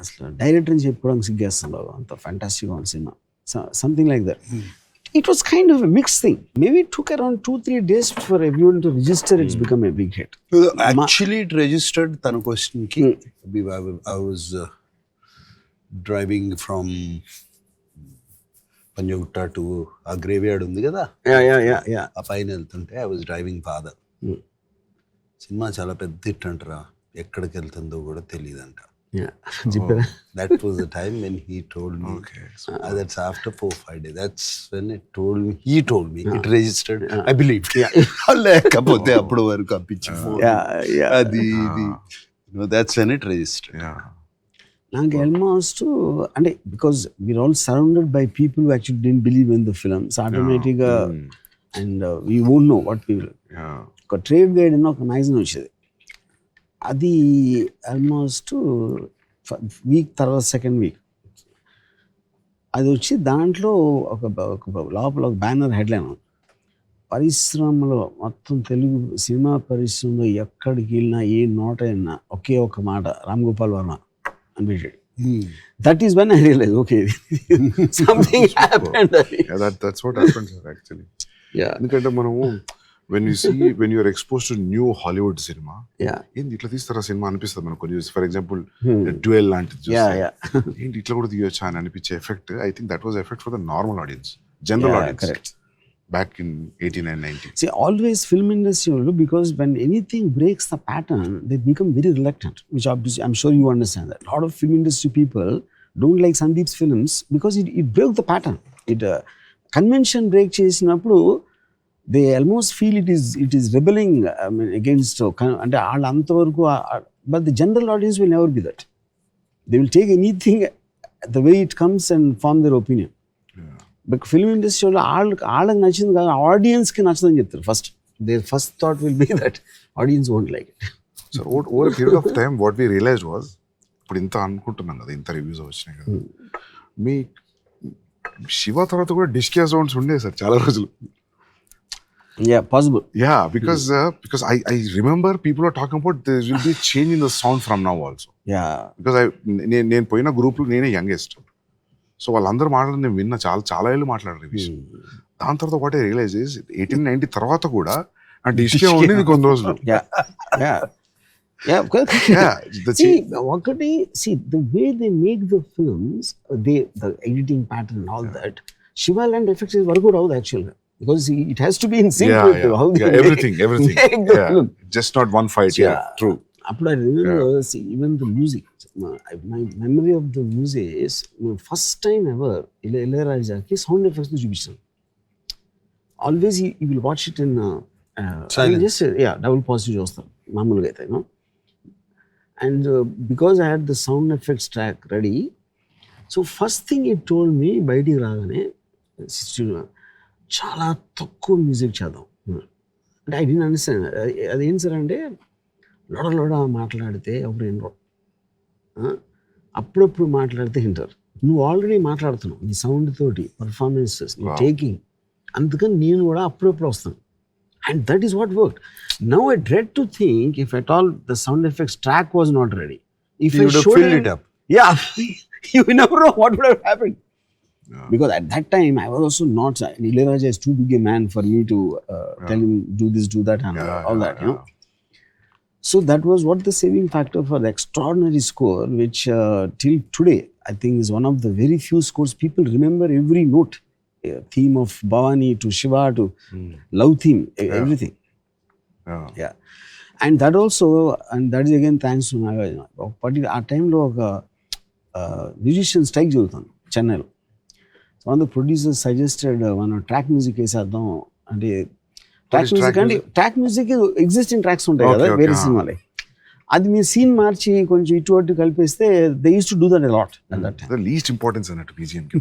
[SPEAKER 1] అసలు director అని చెప్పుకోవడానికి సిగ్గేస్తున్నాడు, అంత ఫ్యాంటాస్టిక్గా ఉంది cinema, something like that. It was kind of a mixed thing. Maybe it took around 2-3 days for everyone to register it's become a big hit.
[SPEAKER 2] Actually, it registered tana question ki. I was driving from Panjagutta to a graveyard undi kada.
[SPEAKER 1] Yeah.
[SPEAKER 2] ఆ పైన వెళ్తుంటే I was driving father. Cinema చాలా పెద్ద hit అంటారా, ఎక్కడికి వెళ్తుందో కూడా తెలియదంట. That was the time when he told me.
[SPEAKER 3] Okay.
[SPEAKER 2] That's after 4-5 days. That's when he told me it registered. I believed. లేకపోతే అప్పుడు వరకు అప్పించి అది that's when it registered.
[SPEAKER 1] నాకు ఆల్మోస్ట్ అంటే because we're all surrounded by people who actually didn't believe in the films ఆటోమేటిక్గా, and we won't know what people. ఒక trade guide అని ఒక మ్యాగజైన్ వచ్చేది, అది ఆల్మోస్ట్ వీక్ తర్వాత సెకండ్ వీక్ అది వచ్చి దాంట్లో ఒక లోపల ఒక బ్యానర్ హెడ్లైన్, పరిశ్రమలో మొత్తం తెలుగు సినిమా పరిశ్రమలో ఎక్కడికి వెళ్ళినా ఏ నోట అయినా ఒకే ఒక మాట రామ్ గోపాల్ వర్మ అని పెట్టాడు. That is when I realized, okay, something happened.
[SPEAKER 3] That's what happens actually. ఎందుకంటే మనము when you are exposed to new Hollywood cinema, ఏంటి ఇట్లా తీస్తారా సినిమా అనిపిస్తుంది మనకు కొన్ని. ఫర్ ఎగ్జాంపుల్ డ్యూయల్ లాంటిది ఏంటి ఇట్లా కూడా తీయొచ్చా అని అనిపించే effect, I think that was effect for the normal audience, general audience back in 89-90.
[SPEAKER 1] See, always film industry, because when anything breaks the pattern, they become very reluctant, which obviously I'm sure you understand that. A lot of film industry people don't like Sandeep's films because it broke the pattern. It convention break చేసినప్పుడు they almost feel it is rebelling, I mean, against అంటే వాళ్ళు అంతవరకు, but the general audience will never be that. They will take anything the way it comes and form their opinion. But film industry వాళ్ళకి నచ్చింది కాదు, ఆడియన్స్కి నచ్చదని చెప్తారు first. Their first thought will be that audience won't like it.
[SPEAKER 3] So over a period of time what we realized was, ఇప్పుడు ఇంత అనుకుంటున్నాం కదా, ఇంత రివ్యూస్ వచ్చినాయి కదా, మీ శివ తర్వాత కూడా డిస్కియా సౌండ్స్ ఉండే సార్ చాలా రోజులు.
[SPEAKER 1] Yeah, possible.
[SPEAKER 3] Yeah, because I remember people are talking about there will be a change in the sound from now also.
[SPEAKER 1] Yeah.
[SPEAKER 3] Because నేను పోయిన గ్రూప్లో నేనే యంగెస్ట్, సో వాళ్ళందరూ మాట్లాడి నేను విన్నా, చాలా ఏళ్ళు మాట్లాడారు రివ్యూస్. దాని తర్వాత వాట్ ఐ రియలైజ్ ఇస్ 1890 తర్వాత కూడా ఆ డిస్కే ఉండేది కొన్ని రోజులు.
[SPEAKER 1] ఒకటి, see the way they make the films, the editing pattern and all that, Shiva land effects is work out actually, because it has to be in sync with how they
[SPEAKER 3] everything
[SPEAKER 1] make the film.
[SPEAKER 3] Just not one fight. True.
[SPEAKER 1] Appudu I remember, see, even the music, my memory of the music is first time ever Ilayaraja ki sound effects ni chupichanu. Always you will watch it in just double positive చూస్తాను మామూలుగా అయితే, and because I had the sound effects track ready, so first thing he told me బయటికి రాగానే, చాలా తక్కువ music చేద్దాం అంటే. I didn't understand అదేం సార్ అంటే, లోడ మాట్లాడితే ఎవరు వినరు, అప్పుడప్పుడు మాట్లాడితే వింటారు. నువ్వు ఆల్రెడీ మాట్లాడుతున్నావు నీ సౌండ్ తోటి, పర్ఫార్మెన్సెస్, నీ టేకింగ్, అందుకని నేను కూడా అప్పుడప్పుడు వస్తాను. And that is what work. Now I dread to think if at all the sound effects track was not ready, if
[SPEAKER 2] You would have filled it up.
[SPEAKER 1] You never know what would have happened. Because at that time I was also not, Ilayaraja is too big a man for me to tell him do this, do that, and all that, you know. So that was what the saving factor for the extraordinary score, which till today I think is one of the very few scores people remember every note. Theme of Bhavani to Shiva to love theme, everything. Yeah. And that also, and that is again thanks to Nagarjuna. Particular ఆ టైంలో ఒక musician strike జరుగుతుంది చెన్నైలో. So one of the producers suggested మనం track music వేసేద్దాం అంటే, track music అంటే track music existing tracks ఉంటాయి కదా వేరే సినిమాలే, అది మీరు సీన్ మార్చి కొంచెం ఇటు అటు కలిపేస్తే they use to do that a lot at that time.
[SPEAKER 3] The least importance అన్నట్టు BGM కి.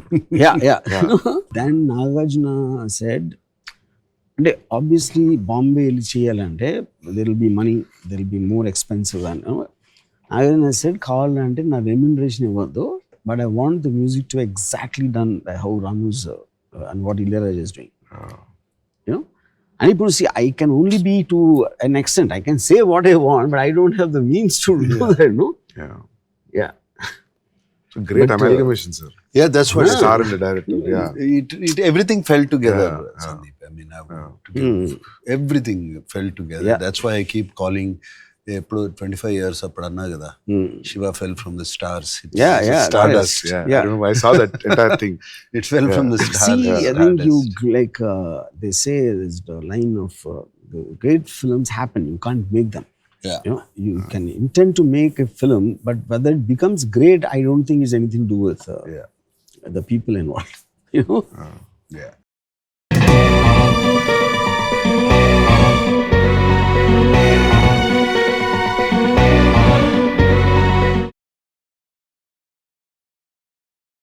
[SPEAKER 1] Then Nagarjuna said, అంటే ఆబ్వియస్లీ బాంబే వెళ్ళి చేయాలంటే there will be money, there will be more expensive అని. Nagarjuna said, కావాలంటే నా రెమ్యూనరేషన్ ఇవ్వద్దు, but I want the music to be exactly done by how Ramu's and what Ilayaraja is doing. You know, and people see I can only be to an extent. I can say what I want, but I don't have the means to do that. No.
[SPEAKER 3] Yeah.
[SPEAKER 1] Yeah.
[SPEAKER 3] So great
[SPEAKER 1] But,
[SPEAKER 3] amalgamation, sir.
[SPEAKER 2] Yeah, that's what
[SPEAKER 3] Star and the director. Yeah.
[SPEAKER 2] it everything fell together,
[SPEAKER 3] Yeah,
[SPEAKER 2] Sandeep. I mean, everything fell together.
[SPEAKER 1] Yeah.
[SPEAKER 2] That's why I keep calling. 25 years appudu anna kada. Shiva fell from the stars. It's
[SPEAKER 1] Yeah, yeah,
[SPEAKER 2] Stardust.
[SPEAKER 3] Yeah.
[SPEAKER 1] Yeah.
[SPEAKER 3] I don't know. I saw that entire thing.
[SPEAKER 2] It fell from the stars.
[SPEAKER 1] See, I think you
[SPEAKER 2] Stardust.
[SPEAKER 1] like they say there's the line of the great films happen. You can't make them.
[SPEAKER 2] Yeah.
[SPEAKER 1] You know, you can intend to make a film, but whether it becomes great, I don't think it's anything to do with the people involved. You know.
[SPEAKER 2] Yeah.